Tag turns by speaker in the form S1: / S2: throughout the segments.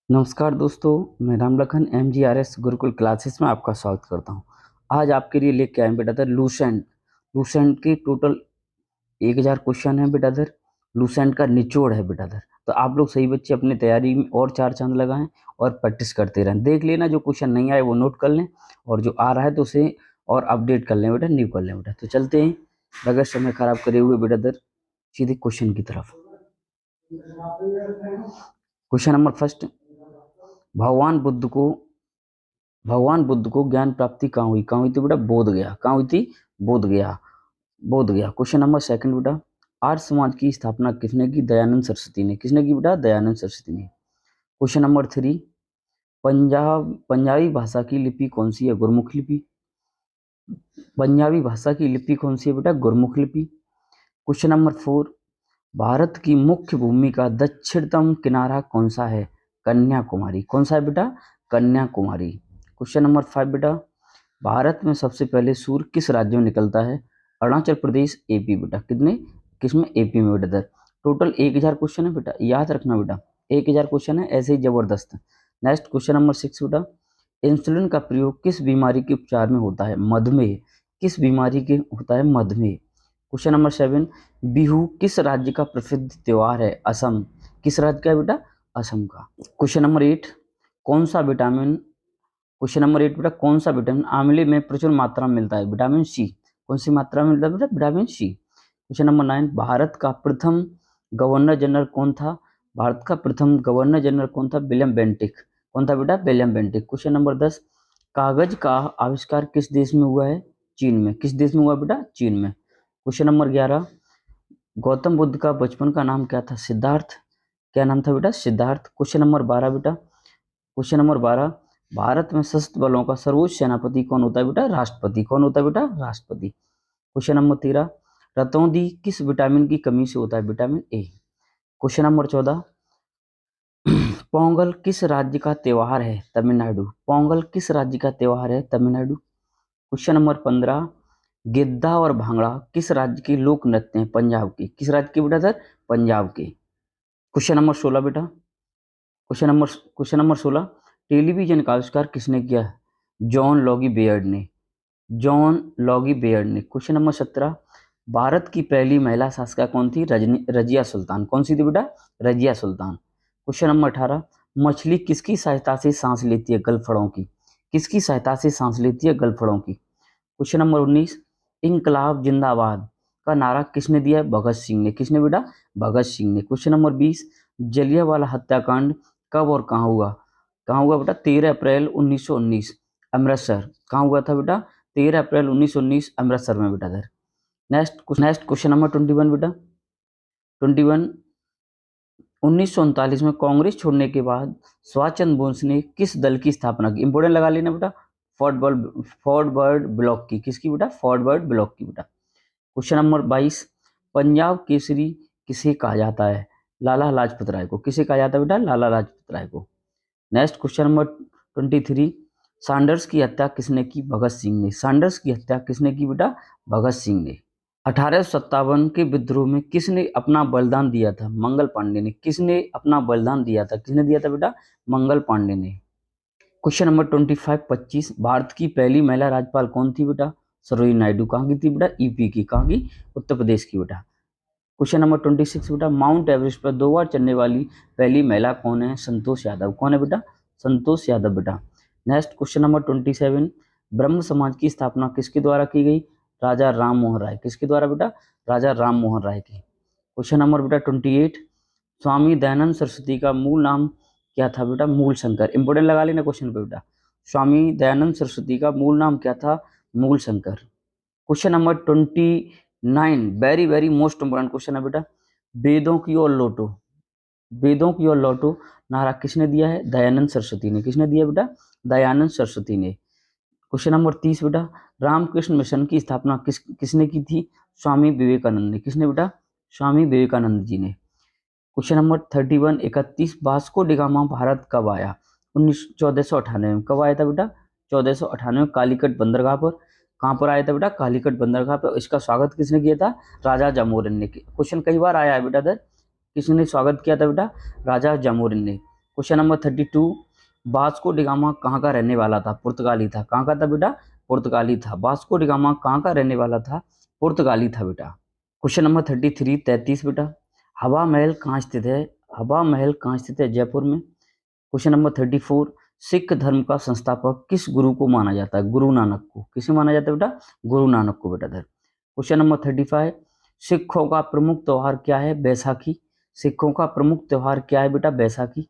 S1: नमस्कार दोस्तों, मैं रामलखन MGRS गुरुकुल क्लासेस में आपका स्वागत करता हूं। आज आपके लिए लेके आए बेटा दर लूसेंट। लूसेंट के टोटल 1000 क्वेश्चन है बेटा दर। लूसेंट का निचोड़ है बेटा दर। तो आप लोग सही बच्चे अपनी तैयारी में और 4 चांद लगाएं और प्रैक्टिस करते रहें। देख लेना, जो क्वेश्चन नहीं आए वो नोट कर लें और जो आ रहा है तो उसे और अपडेट कर लें बेटा, न्यू कर लें बेटा। तो चलते हैं बगैर समय खराब करे हुए बेटा दर सीधे क्वेश्चन की तरफ। क्वेश्चन नंबर फर्स्ट, भगवान बुद्ध को भगवान बुद्ध को ज्ञान प्राप्ति कहाँ हुई? कहाँ हुई थी बेटा? बोध गया। कहाँ हुई थी? बोध गया। बोध गया। क्वेश्चन नंबर सेकंड बेटा, आर्य समाज की स्थापना किसने की? दयानंद सरस्वती ने। किसने की बेटा? दयानंद सरस्वती ने। क्वेश्चन नंबर थ्री, पंजाबी भाषा की लिपि कौन सी है? गुरमुख लिपि। पंजाबी भाषा की लिपि कौन सी है बेटा? गुरमुख लिपि। क्वेश्चन नंबर फोर, भारत की मुख्य भूमि का दक्षिणतम किनारा कौन सा है? कन्याकुमारी। कौन सा है बेटा? कन्याकुमारी। क्वेश्चन नंबर फाइव बेटा, भारत में सबसे पहले सूर्य किस राज्य में निकलता है? अरुणाचल प्रदेश, एपी बेटा। कितने? किसमें? एपी में बेटा। दर टोटल 1000 क्वेश्चन है बेटा, याद रखना बेटा। 1000 क्वेश्चन है, ऐसे ही जबरदस्त। नेक्स्ट क्वेश्चन नंबर सिक्स बेटा, इंसुलिन का प्रयोग किस बीमारी के उपचार में होता है? मधुमेह। किस बीमारी के होता है? मधुमेह। क्वेश्चन नंबर सेवन, बिहू किस राज्य का प्रसिद्ध त्योहार है? असम। किस राज्य का है बेटा? असम का। क्वेश्चन नंबर एट, कौन सा विटामिन क्वेश्चन नंबर एट बेटा, कौन सा विटामिन आंवले में प्रचुर मात्रा में मिलता है? Vitamin C. कौन सी मात्रा में मिलता है बेटा? Vitamin C. Question number nine, Bharat का प्रथम गवर्नर जनरल कौन था? भारत का प्रथम गवर्नर जनरल कौन था? William Bentinck. कौन था बेटा? William Bentinck. क्वेश्चन नंबर 10, कागज का आविष्कार किस देश में हुआ है? चीन में। किस देश में हुआ बेटा? चीन में। क्वेश्चन नंबर 11, गौतम बुद्ध का बचपन का नाम क्या था? सिद्धार्थ। क्या नाम था बेटा? सिद्धार्थ। क्वेश्चन नंबर 12 बेटा, क्वेश्चन नंबर 12, भारत में सशस्त्र बलों का सर्वोच्च सेनापति कौन होता है बेटा? राष्ट्रपति। कौन होता है बेटा? राष्ट्रपति। क्वेश्चन नंबर 13, रतौंधी किस विटामिन की कमी से होता है? Vitamin A. Question number 14, Pongal किस राज्य का त्योहार है? तमिलनाडु। पोंगल किस राज्य का त्योहार है? तमिलनाडु। क्वेश्चन नंबर 15, गिद्धा और भांगड़ा किस राज्य के लोक नृत्य हैं? पंजाब के। किस राज्य के बेटा सर? पंजाब के। क्वेश्चन नंबर 16 बेटा, क्वेश्चन नंबर 16, टेलीविजन का आविष्कार किसने किया है? जॉन लॉगी बेयर्ड ने। जॉन लॉगी बेयर्ड ने। क्वेश्चन नंबर 17, भारत की पहली महिला शासिका कौन थी? रजिया सुल्तान। कौन सी थी बेटा? रजिया सुल्तान। क्वेश्चन नंबर 18, मछली किसकी सहायता से सांस लेती है? गलफड़ों की। किसकी सहायता से सांस लेती है? गलफड़ों की। क्वेश्चन नंबर 19, इनकलाब जिंदाबाद का नारा किसने दिया है? भगत सिंह ने। किसने बेटा? भगत सिंह ने। क्वेश्चन नंबर 20, जलियांवाला हत्याकांड कब और कहाँ हुआ? कहाँ हुआ बेटा? 13 अप्रैल 1919 अमृतसर। कहाँ हुआ था बेटा? 13 अप्रैल 1919 अमृतसर में बेटा। दर नेक्स्ट क्वेश्चन नंबर 21 बेटा, 21, 1939 में कांग्रेस छोड़ने के बाद सुभाष चंद्र बोस ने किस दल की स्थापना की? इंपोर्टेंट लगा लेना बेटा, फॉरवर्ड ब्लॉक की। किसकी बेटा? फॉरवर्ड ब्लॉक की बेटा। क्वेश्चन नंबर 22, पंजाब केसरी किसे कहा जाता है? लाला लाजपत राय को। किसे कहा जाता है बेटा? लाला लाजपत राय को। नेक्स्ट क्वेश्चन नंबर 23, सैंडर्स की हत्या किसने की? भगत सिंह ने। सैंडर्स की हत्या किसने की बेटा? भगत सिंह ने। 1857 के विद्रोह में किसने अपना बलिदान दिया था? मंगल पांडे ने। किसने अपना बलिदान दिया था? किसने दिया था बेटा? मंगल पांडे ने। क्वेश्चन नंबर 25, भारत की पहली महिला राज्यपाल कौन थी बेटा? सरोजिनी नायडू। कहाँ की थी बेटा? यूपी की। कहाँ की? उत्तर प्रदेश की बेटा। क्वेश्चन नंबर 26 बेटा, माउंट एवरेस्ट पर 2 बार चढ़ने वाली पहली महिला कौन है? संतोष यादव। कौन है बेटा? संतोष यादव बेटा। नेक्स्ट क्वेश्चन नंबर 27, ब्रह्म समाज की स्थापना किसके द्वारा की गई? राजा राम मोहन राय। किसके द्वारा बेटा? राजा राम मोहन राय की। क्वेश्चन नंबर बेटा 28, स्वामी दयानंद सरस्वती का मूल नाम क्या था बेटा? मूल शंकर। इंपोर्टेंट लगा लेना क्वेश्चन पे बेटा, स्वामी दयानंद सरस्वती का मूल नाम क्या था? मूल Shankar. Question number 29, very very most important question है बेटा, वेदों की ओर लौटो। वेदों की ओर लौटो नारा किसने दिया है? दयानंद सरस्वती ने। किसने दिया बेटा? दयानंद सरस्वती ने। क्वेश्चन नंबर 30 बेटा, रामकृष्ण मिशन की स्थापना किसने की थी? स्वामी विवेकानंद ने। किसने बेटा? स्वामी विवेकानंद जी ने। Question number 31, Vasco da Gama Bharat कब आया? 1498 में। कब आया था बेटा? 1498 में, कालीकट बंदरगाह पर। कहाँ पर आया था बेटा? कालीकट बंदरगाह पर। इसका स्वागत किसने किया था? राजा जामोरिन ने। क्वेश्चन कई बार आया है बेटा। दर किसने स्वागत किया था बेटा? राजा जामोरिन ने। क्वेश्चन नंबर 32, वास्को डिगामा कहाँ का रहने वाला था? पुर्तगाली था। कहाँ का था बेटा? पुर्तगाली था। वास्को डिगामा कहाँ का रहने वाला था? पुर्तगाली था बेटा। क्वेश्चन नंबर 33 बेटा, हवा महल कहाँ स्थित है? हवा महल कहाँ स्थित है? जयपुर में। क्वेश्चन नंबर 34, सिख धर्म का संस्थापक किस गुरु को माना जाता है? गुरु नानक को। किसे माना जाता है बेटा? गुरु नानक को बेटा। क्वेश्चन नंबर 35, सिखों का प्रमुख त्योहार क्या है? बैसाखी। सिखों का प्रमुख त्योहार क्या है बेटा? Baisakhi.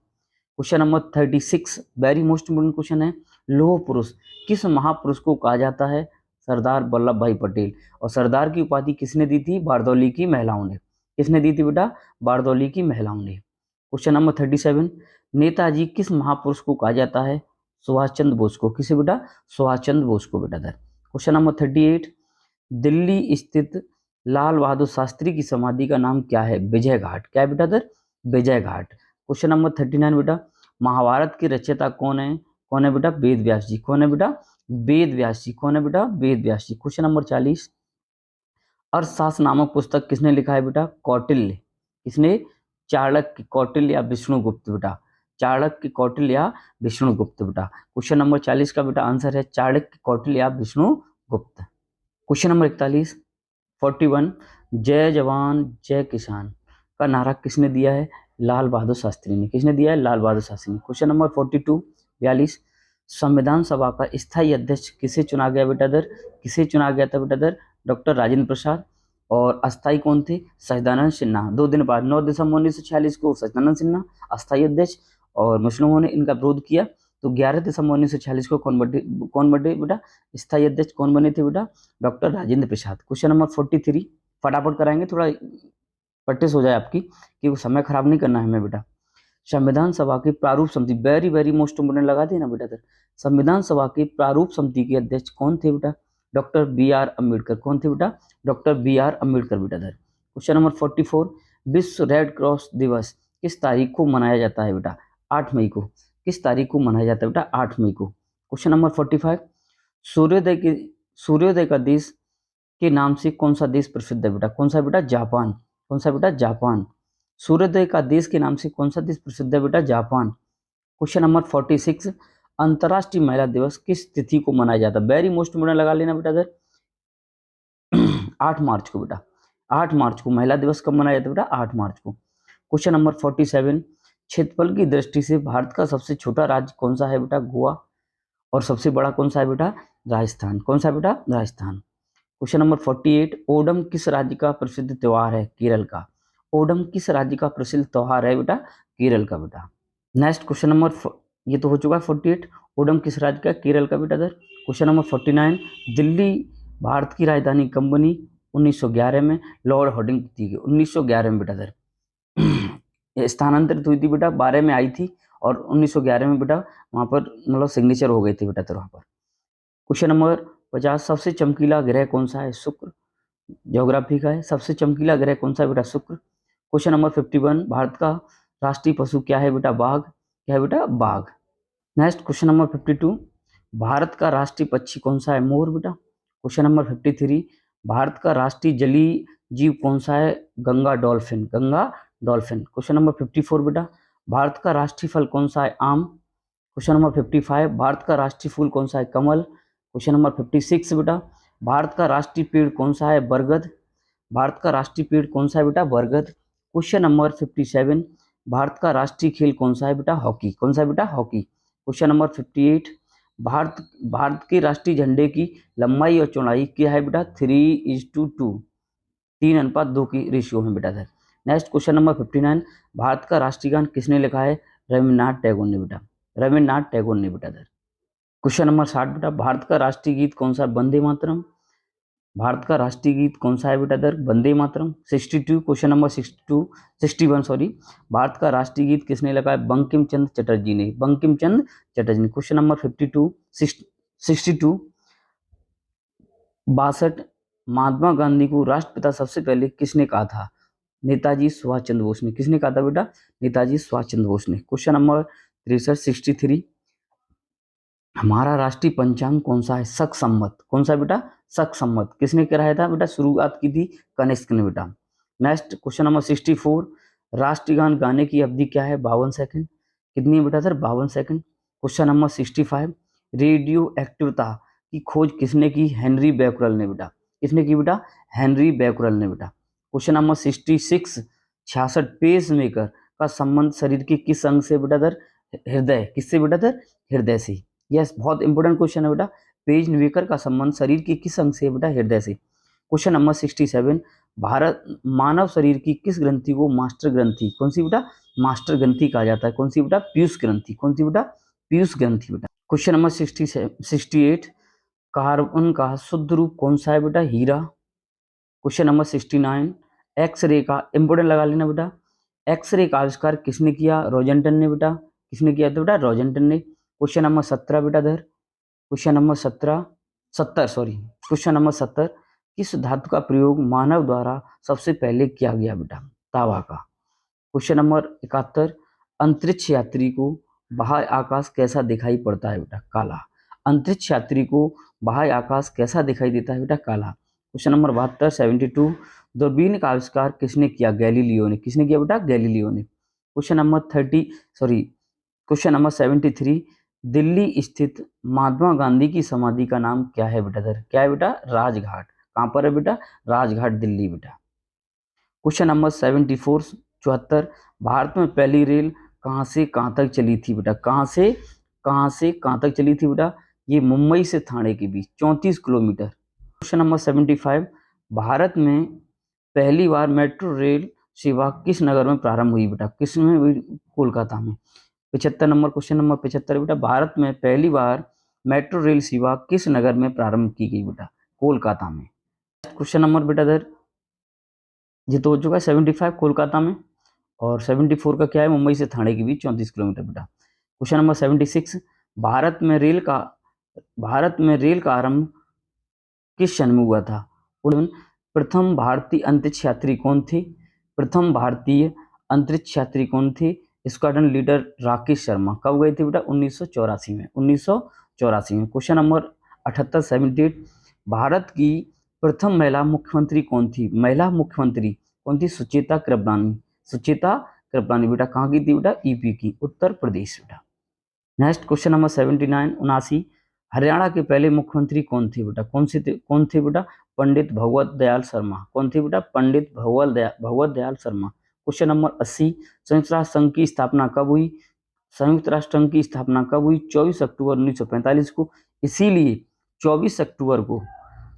S1: Question number 36, very most important question है, लौह पुरुष किस महापुरुष को कहा जाता है? सरदार वल्लभ भाई पटेल। और सरदार की उपाधि किसने दी थी? बारदौली की महिलाओं ने। किसने दी थी बेटा? बारदौली की महिलाओं ने। क्वेश्चन नंबर 37, नेताजी किस महापुरुष को कहा जाता है? सुभाष चंद्र बोस को। किसे बेटा? सुभाष चंद्र बोस को बेटा। क्वेश्चन नंबर 38, दिल्ली स्थित लाल बहादुर शास्त्री की समाधि का नाम क्या है? विजय घाट। क्या है बेटा दर? विजय घाट। क्वेश्चन नंबर 39 बेटा, महाभारत के रचयिता कौन है? कौन है बेटा? वेद व्यास जी। कौन है बेटा? वेद व्यास जी। कौन है बेटा? वेद व्यास जी। क्वेश्चन नंबर 40, अर्थशास्त्र नामक पुस्तक किसने लिखा है बेटा? कौटिल्य। किसने? चाणक्य, कौटिल्य या विष्णुगुप्त बेटा। चाणक्य, कौटिल्य या विष्णुगुप्त बेटा। क्वेश्चन नंबर 40 का बेटा आंसर है चाणक्य, कौटिल्य या विष्णुगुप्त। क्वेश्चन नंबर 41, 41, जय जवान जय किसान का नारा किसने दिया है? लाल बहादुर शास्त्री ने। किसने दिया है? लाल बहादुर शास्त्री ने। क्वेश्चन नंबर 42, 42, संविधान सभा का स्थायी अध्यक्ष किसे चुना गया बेटा दर? किसे चुना गया था बेटा दर? डॉक्टर राजेंद्र प्रसाद। और अस्थायी कौन थे? सच्चिदानंद सिन्हा। 2 दिन बाद 9 दिसंबर 1946 को सच्चिदानंद सिन्हा अस्थायी अध्यक्ष, और मुस्लिमों ने इनका विरोध किया तो 11 दिसंबर 1946 को कौन बने बेटा? स्थायी अध्यक्ष कौन बने थे बेटा? Doctor Rajendra Prasad. Question number 43, फटाफट कराएंगे, थोड़ा प्रैक्टिस हो जाए आपकी, क्योंकि समय खराब नहीं करना है हमें बेटा। संविधान सभा की प्रारूप समिति, वेरी वेरी मोस्ट इंपोर्टेंट लगा देना बेटा सर। संविधान सभा की प्रारूप समिति के अध्यक्ष कौन थे बेटा? Doctor B R Ambedkar. कौन थे बेटा? डॉक्टर बी आर अम्बेडकर बेटा सर। क्वेश्चन नंबर 44, विश्व रेड क्रॉस दिवस किस तारीख को मनाया जाता है बेटा? 8 मई को। किस तारीख को मनाया जाता है बेटा? 8 मई को। क्वेश्चन नंबर 45, सूर्योदय का देश के नाम से कौन सा देश प्रसिद्ध है बेटा? कौन सा बेटा? जापान। कौन सा बेटा? जापान। सूर्योदय का देश के नाम से कौन सा देश प्रसिद्ध है बेटा? जापान। क्वेश्चन नंबर 46, अंतर्राष्ट्रीय महिला दिवस किस तिथि को मनाया जाता है? वेरी मोस्ट इंपोर्टेंट लगा लेना बेटा सर। 8 मार्च को बेटा। 8 मार्च को महिला दिवस कब मनाया जाता है बेटा? 8 मार्च को। क्वेश्चन नंबर 47, क्षेत्रफल की दृष्टि से भारत का सबसे छोटा राज्य कौन सा है बेटा? गोवा। और सबसे बड़ा कौन सा है बेटा? राजस्थान। कौन सा बेटा? राजस्थान। क्वेश्चन नंबर 48, ओणम किस राज्य का प्रसिद्ध त्योहार है? केरल का। ओणम किस राज्य का प्रसिद्ध त्योहार है बेटा? केरल का बेटा। नेक्स्ट क्वेश्चन नंबर ये तो हो चुका है 48, ओणम किस राज्य का? केरल का बेटा दर। क्वेश्चन नंबर 49, दिल्ली भारत की राजधानी कब बनी? 1911 में लॉर्ड हार्डिंज की गई। 1911 में बेटा दर। स्थानांतरित हुई थी बेटा, 12 में आई थी और 1911 में बेटा वहां पर मतलब सिग्नेचर हो गई थी बेटा दर वहां पर। क्वेश्चन नंबर 50, सबसे चमकीला ग्रह कौन सा है? शुक्र। ज्योग्राफी का है। सबसे चमकीला ग्रह कौन सा है बेटा? शुक्र। क्वेश्चन नंबर 51, भारत का राष्ट्रीय पशु क्या है बेटा? बाघ। क्या है बेटा? बाघ। नेक्स्ट क्वेश्चन नंबर 52, भारत का राष्ट्रीय पक्षी कौन सा है? मोर बेटा। क्वेश्चन नंबर 53, भारत का राष्ट्रीय जलीय जीव कौन सा है? Ganga dolphin. Ganga dolphin. Question number 54 बेटा, भारत का राष्ट्रीय फल कौन सा है? आम। क्वेश्चन नंबर 55, भारत का राष्ट्रीय फूल कौन सा है? कमल। क्वेश्चन नंबर 56 बेटा, भारत का राष्ट्रीय पेड़ कौन सा है? बरगद। भारत का राष्ट्रीय पेड़ कौन सा है बेटा? बरगद। क्वेश्चन नंबर 57, भारत का राष्ट्रीय खेल कौन सा है बेटा? हॉकी। कौन सा है बेटा? Hockey. Question number 58, Bharat Bharat के राष्ट्रीय झंडे की लंबाई और चौड़ाई क्या है बेटा? 3:2, 3:2 की रेशियो में बेटा sir. Next question number 59, Bharat का राष्ट्रीय गान किसने लिखा है? रविन्द्रनाथ टैगोर ने बेटा। रविन्द्रनाथ टैगोर ने बेटा सर। क्वेश्चन नंबर 60 बेटा, भारत का राष्ट्रीय गीत कौन सा? वंदे मातरम। भारत का राष्ट्रीय गीत कौन सा है बेटा दर? Vande Mataram. 62, question number 62, 61 sorry, Bharat का राष्ट्रीय गीत किसने लिखा है? बंकिम चंद्र चटर्जी ने। बंकिम चंद्र चटर्जी ने। क्वेश्चन नंबर 52, 62, 62, महात्मा गांधी को राष्ट्रपिता सबसे पहले किसने कहा था? नेताजी सुभाष चंद्र बोस ने। किसने कहा था बेटा? नेताजी सुभाष चंद्र बोस ने। क्वेश्चन नंबर 63, 63, हमारा राष्ट्रीय पंचांग कौन सा है? शक संवत। कौन सा बेटा? शक संवत। किसने कराया था बेटा? शुरुआत की थी कनिष्क ने बेटा। नेक्स्ट क्वेश्चन नंबर 64, राष्ट्रीय गान गाने की अवधि क्या है? 52 सेकंड। कितनी है बेटा सर 52 सेकंड। क्वेश्चन नंबर 65, रेडियो एक्टिवता की खोज किसने की? हेनरी बैक्यूरेल ने बेटा। किसने की बेटा? हेनरी बैक्यूरेल ने बेटा। क्वेश्चन नंबर 66, 66 पेस मेकर का संबंध शरीर के किस अंग से बेटा सर? हृदय। किससे बेटा सर? हृदय से। यस, बहुत इंपॉर्टेंट क्वेश्चन है बेटा। पेज मेकर का संबंध शरीर के किस अंग से बेटा? हृदय से। क्वेश्चन नंबर 67, भारत मानव शरीर की किस ग्रंथि को मास्टर ग्रंथि, कौन सी बेटा? मास्टर ग्रंथि कहा जाता है। कौन सी बेटा? पीयूष ग्रंथि। कौन सी बेटा? पीयूष ग्रंथि बेटा। क्वेश्चन नंबर 68, कार्बन का शुद्ध रूप कौन सा है बेटा? हीरा। क्वेश्चन नंबर 69, एक्सरे का इंपोर्टेंट लगा लेना बेटा। एक्सरे का आविष्कार किसने किया? रोजेंटन ने बेटा। किसने किया था बेटा? रोजेंटन ने। क्वेश्चन नंबर 17 बेटा धर। क्वेश्चन नंबर 70 किस धातु का प्रयोग मानव द्वारा सबसे पहले किया गया बेटा? तांबा का। क्वेश्चन नंबर 71, अंतरिक्ष यात्री को बाह्य आकाश कैसा दिखाई पड़ता है बेटा? काला। अंतरिक्ष यात्री को बाह्य आकाश कैसा दिखाई देता है बेटा? काला। क्वेश्चन नंबर 72, 72, दूरबीन का आविष्कार किसने किया? गैलीलियो ने। किसने किया बेटा? गैलीलियो ने। क्वेश्चन नंबर 73, दिल्ली स्थित महात्मा गांधी की समाधि का नाम क्या है बेटा सर? क्या है बेटा? राजघाट। कहाँ पर है बेटा? राजघाट, दिल्ली बेटा। क्वेश्चन नंबर 74, 74, भारत में पहली रेल कहाँ से कहाँ तक चली थी बेटा? कहाँ से कहाँ तक चली थी बेटा? ये मुंबई से थाने के बीच 34 किलोमीटर। क्वेश्चन नंबर 75, भारत में पहली बार मेट्रो रेल सेवा किस नगर में प्रारंभ हुई बेटा? किस में हुई? कोलकाता में। 75 नंबर, क्वेश्चन नंबर 75 बेटा, भारत में पहली बार मेट्रो रेल सेवा किस नगर में प्रारंभ की गई बेटा? कोलकाता में। क्वेश्चन नंबर बेटा इधर ये तो हो चुका है 75 कोलकाता में, और 74 का क्या है? मुंबई से थाने के बीच 34 किलोमीटर बेटा। क्वेश्चन नंबर 76, भारत में रेल का आरंभ किस सन में हुआ था? प्रथम भारतीय अंतरिक्ष यात्री कौन थे? प्रथम भारतीय अंतरिक्ष यात्री कौन थे? Squadron leader Rakesh Sharma. कब गए थे बेटा? 1984 में। 1984 में। क्वेश्चन नंबर 78, 78, भारत की प्रथम महिला मुख्यमंत्री कौन थी? महिला मुख्यमंत्री कौन थी? सुचेता कृपलानी। सुचेता कृपलानी बेटा कहाँ की थी बेटा? यूपी की, उत्तर प्रदेश बेटा। नेक्स्ट क्वेश्चन नंबर 79, 79, हरियाणा के पहले मुख्यमंत्री कौन थे बेटा? कौन थे बेटा? पंडित भगवत दयाल शर्मा। कौन थे बेटा? पंडित भगवत दयाल शर्मा। क्वेश्चन नंबर 80, संयुक्त राष्ट्र संघ की स्थापना कब हुई? संयुक्त राष्ट्र संघ की स्थापना कब हुई? 24 अक्टूबर 1945 को। इसीलिए 24 अक्टूबर को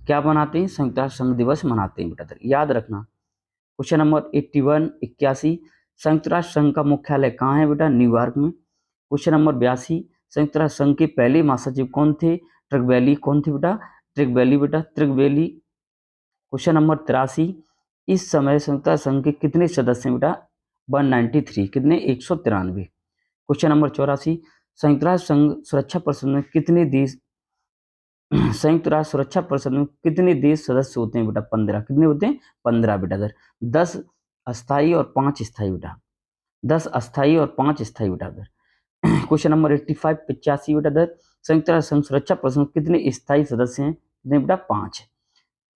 S1: क्या मनाते हैं? संयुक्त राष्ट्र संघ दिवस मनाते हैं बेटा, याद रखना। क्वेश्चन नंबर 81, 81, संयुक्त राष्ट्र संघ का मुख्यालय कहाँ है बेटा? न्यूयॉर्क में। क्वेश्चन नंबर 82, संयुक्त राष्ट्र संघ के पहले महासचिव कौन थे? ट्रिगबेली। कौन थे बेटा? ट्रिगबेली बेटा, ट्रिगबेली। क्वेश्चन नंबर 83, इस समय संयुक्त राष्ट्र संघ के कितने सदस्य हैं बेटा? 193। कितने? 193। क्वेश्चन नंबर 84, संयुक्त राष्ट्र संघ सुरक्षा परिषद में कितने देश संयुक्त राष्ट्र सुरक्षा परिषद में कितने देश सदस्य होते हैं बेटा? 15। कितने होते हैं? 15 बेटा सर। 10 अस्थायी और 5 स्थायी बेटा। 10 अस्थायी और 5 स्थायी बेटा सर। क्वेश्चन नंबर 85, 85 बेटा दर, संयुक्त राष्ट्र संघ सुरक्षा परिषद में कितने स्थायी सदस्य हैं? कितने बेटा? 5।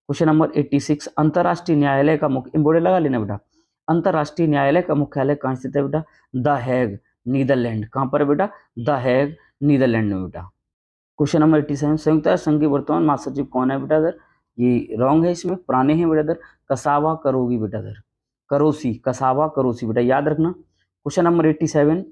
S1: क्वेश्चन नंबर 86, अंतर्राष्ट्रीय न्यायालय का मुख्य इंपोर्टेंट लगा लेना बेटा। अंतर्राष्ट्रीय न्यायालय का मुख्यालय कहाँ स्थित है बेटा? The Hague, Netherlands. कहाँ पर है बेटा? द हैग, नीदरलैंड में बेटा। क्वेश्चन नंबर 87, संयुक्त राष्ट्र संघ के वर्तमान महासचिव कौन है बेटा दर? ये रॉन्ग है, इसमें पुराने हैं बेटा दर। कसावा करोगी बेटा दर, करोसी, कसावा करोसी बेटा, याद रखना। क्वेश्चन नंबर 87,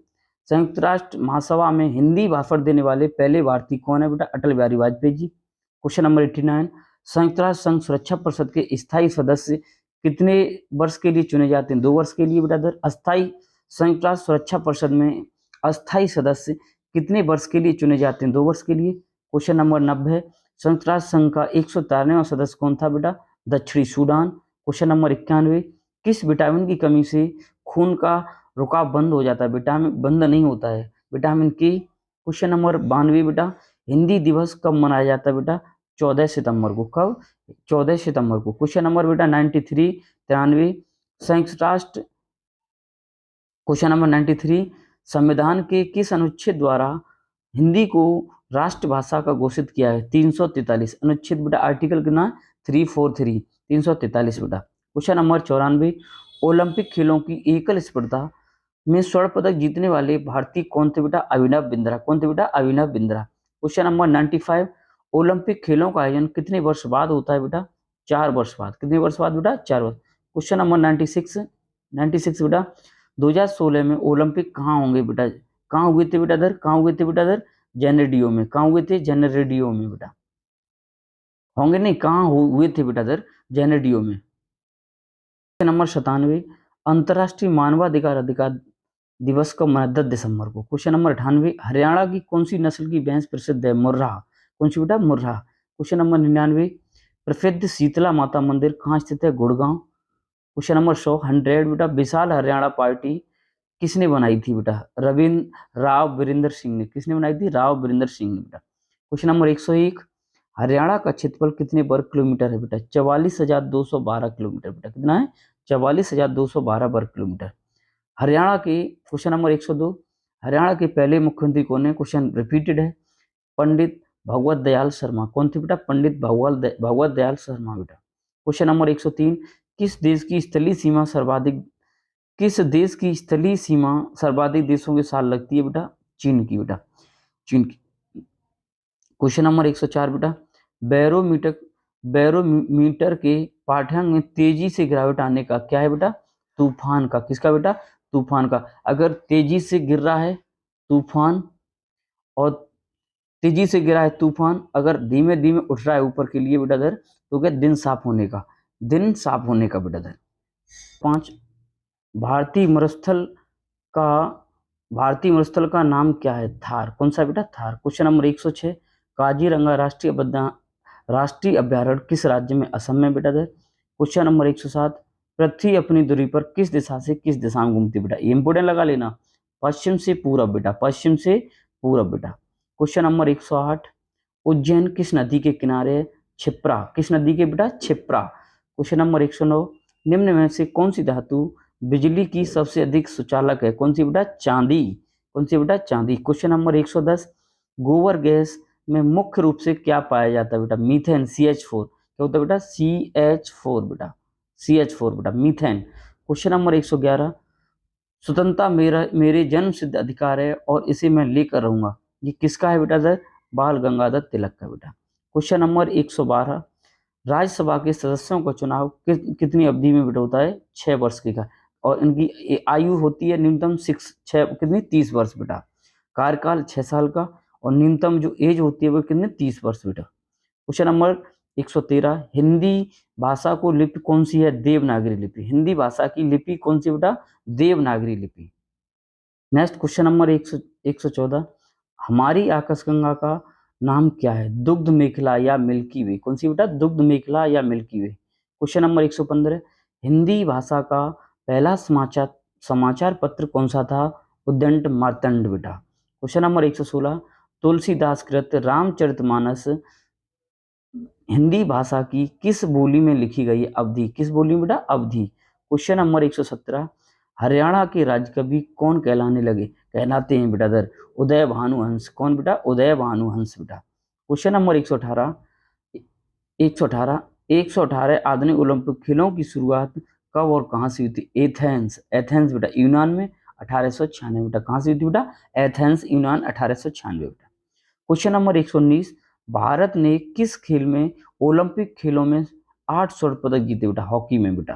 S1: संयुक्त राष्ट्र महासभा में हिंदी भाषण देने वाले पहले भारतीय कौन है बेटा? अटल बिहारी वाजपेयी जी। क्वेश्चन नंबर 89, संयुक्त राष्ट्र संघ सुरक्षा परिषद के स्थायी सदस्य कितने वर्ष के लिए चुने जाते हैं? 2 वर्ष के लिए बेटा दर। अस्थायी संयुक्त राष्ट्र सुरक्षा परिषद में अस्थायी सदस्य कितने वर्ष के लिए चुने जाते हैं? 2 वर्ष के लिए। क्वेश्चन नंबर 90, संयुक्त राष्ट्र संघ का 193वां सदस्य कौन था बेटा? दक्षिणी सूडान। क्वेश्चन नंबर 91, किस विटामिन की कमी से खून का रुकाव बंद हो जाता है? विटामिन बंद नहीं होता है, विटामिन के। क्वेश्चन नंबर 92 बेटा, हिंदी दिवस कब मनाया जाता है बेटा? 14 सितंबर को। कब? 14 सितंबर को। क्वेश्चन नंबर बेटा 93, 93, संयुक्त राष्ट्र क्वेश्चन नंबर 93, संविधान के किस अनुच्छेद द्वारा हिंदी को राष्ट्रभाषा का घोषित किया है? 343 अनुच्छेद बेटा, आर्टिकल कितना? 343, 343 बेटा। क्वेश्चन नंबर 94, ओलंपिक खेलों की एकल स्पर्धा में स्वर्ण पदक जीतने वाले भारतीय कौन थे बेटा? अभिनव बिंद्रा। कौन थे बेटा? Abhinav Bindra. Question number 95, Olympic खेलों का आयोजन कितने वर्ष बाद होता है बेटा? 4 वर्ष बाद। कितने वर्ष बाद बेटा? 4 वर्ष। क्वेश्चन नंबर 96 बेटा, 2016 में ओलंपिक कहाँ होंगे बेटा? कहाँ हुए थे बेटा? इधर कहाँ हुए थे बेटा? इधर जेनेडियो में। कहाँ हुए थे? जेनेडियो में बेटा। होंगे नहीं, कहाँ हुए थे बेटा? इधर जेनेडियो में। नंबर 97, अंतर्राष्ट्रीय मानवाधिकार अधिकार दिवस कब मनाया? 10 दिसंबर को। क्वेश्चन नंबर 98, हरियाणा की कौन सी नस्ल की भैंस प्रसिद्ध है? मुर्रा। कौन सी बेटा? मुर्रा। क्वेश्चन नंबर 99, प्रसिद्ध शीतला माता मंदिर कहाँ स्थित है? गुड़गांव। क्वेश्चन नंबर 100 बेटा, विशाल हरियाणा पार्टी किसने बनाई थी बेटा? रविंद्र राव वीरेंद्र सिंह ने। किसने बनाई थी? राव वीरेंद्र सिंह ने बेटा। क्वेश्चन नंबर 101, हरियाणा का क्षेत्रफल कितने वर्ग किलोमीटर है बेटा? 44,212 किलोमीटर बेटा। कितना है? 44,212 वर्ग किलोमीटर। हरियाणा के क्वेश्चन नंबर 102, हरियाणा के पहले मुख्यमंत्री कौन है? क्वेश्चन रिपीटेड है, पंडित भगवत दयाल शर्मा। कौन थे बेटा? पंडित भगवत दयाल शर्मा बेटा। क्वेश्चन नंबर 103, किस देश की स्थलीय सीमा सर्वाधिक देशों के साथ लगती है बेटा? चीन की बेटा, चीन की। क्वेश्चन नंबर 104 बेटा, बैरोमीटर बैरोमीटर के पाठ्यांक में तेजी से गिरावट आने का क्या है बेटा? तूफान का। किसका बेटा? तूफान का। अगर तेजी से गिर रहा है तूफान, और तेजी से गिरा है तूफान, अगर धीमे धीमे उठ रहा है ऊपर के लिए बेटा दर, तो क्या? दिन साफ होने का। दिन साफ होने का बेटा दर। 5, भारतीय मरुस्थल का भारतीय मरुस्थल का नाम क्या है? थार। कौन सा बेटा? थार। क्वेश्चन नंबर 106, काजीरंगा राष्ट्रीय अभ्यारण्य किस राज्य में? असम में बेटा दर। क्वेश्चन नंबर 107, पृथ्वी अपनी दूरी पर किस दिशा में घूमती बेटा? ये इंपोर्टेंट लगा लेना, पश्चिम से पूरब बेटा, पश्चिम से पूरब बेटा। क्वेश्चन नंबर 108, उज्जैन किस नदी के किनारे है? क्षिप्रा। किस नदी के बेटा? क्षिप्रा। क्वेश्चन नंबर 109, निम्न में से कौन सी धातु बिजली की सबसे अधिक सुचालक है? कौन सी बेटा? चांदी। कौन सी बेटा? चांदी। क्वेश्चन नंबर 110, गोबर गैस में मुख्य रूप से क्या पाया जाता है बेटा? Methane, CH4। क्या होता है बेटा? CH4 बेटा, CH4 बेटा, मीथेन। क्वेश्चन नंबर 111, स्वतंत्रता मेरे जन्म सिद्ध अधिकार है और इसे मैं लेकर रहूंगा, ये किसका है बेटा? सर बाल गंगाधर तिलक का बेटा। क्वेश्चन नंबर 112, राज्यसभा के सदस्यों का चुनाव कितनी अवधि में बेटा होता है? 6 वर्ष की का, और इनकी आयु होती है न्यूनतम 30 वर्ष बेटा। कार्यकाल 6 साल का, और न्यूनतम जो एज होती है वो कितने? 30 वर्ष बेटा। क्वेश्चन नंबर 113, हिंदी भाषा को लिपि कौन सी है? देवनागरी लिपि। हिंदी भाषा की लिपि कौन सी बेटा? देवनागरी लिपि। नेक्स्ट क्वेश्चन नंबर 114, हमारी आकाशगंगा का नाम क्या है? दुग्ध मेखला या मिल्की वे। कौन सी बेटा? दुग्ध मेखला या मिल्की वे। क्वेश्चन नंबर 115, हिंदी भाषा का पहला समाचार पत्र कौन सा था? उद्दंड मार्तंड बेटा। क्वेश्चन नंबर 116, तुलसीदास कृत रामचरितमानस हिंदी भाषा की किस बोली में लिखी गई है? अवधी। किस बोली में बेटा? अवधी। क्वेश्चन नंबर 117, हरियाणा के राज्य कवि कौन कहलाते हैं बेटा दर? उदय भानुहंस। कौन बेटा? उदय भानुहंस बेटा। क्वेश्चन नंबर 118, 118 आधुनिक ओलंपिक खेलों की शुरुआत कब और कहां से हुई थी? एथेंस बेटा, यूनान में 1896 बेटा। कहां से हुई थी बेटा? एथेंस, यूनान, 1896 बेटा। क्वेश्चन नंबर 119, भारत ने किस खेल में ओलंपिक खेलों में 8 स्वर्ण पदक जीते बेटा? हॉकी में बेटा।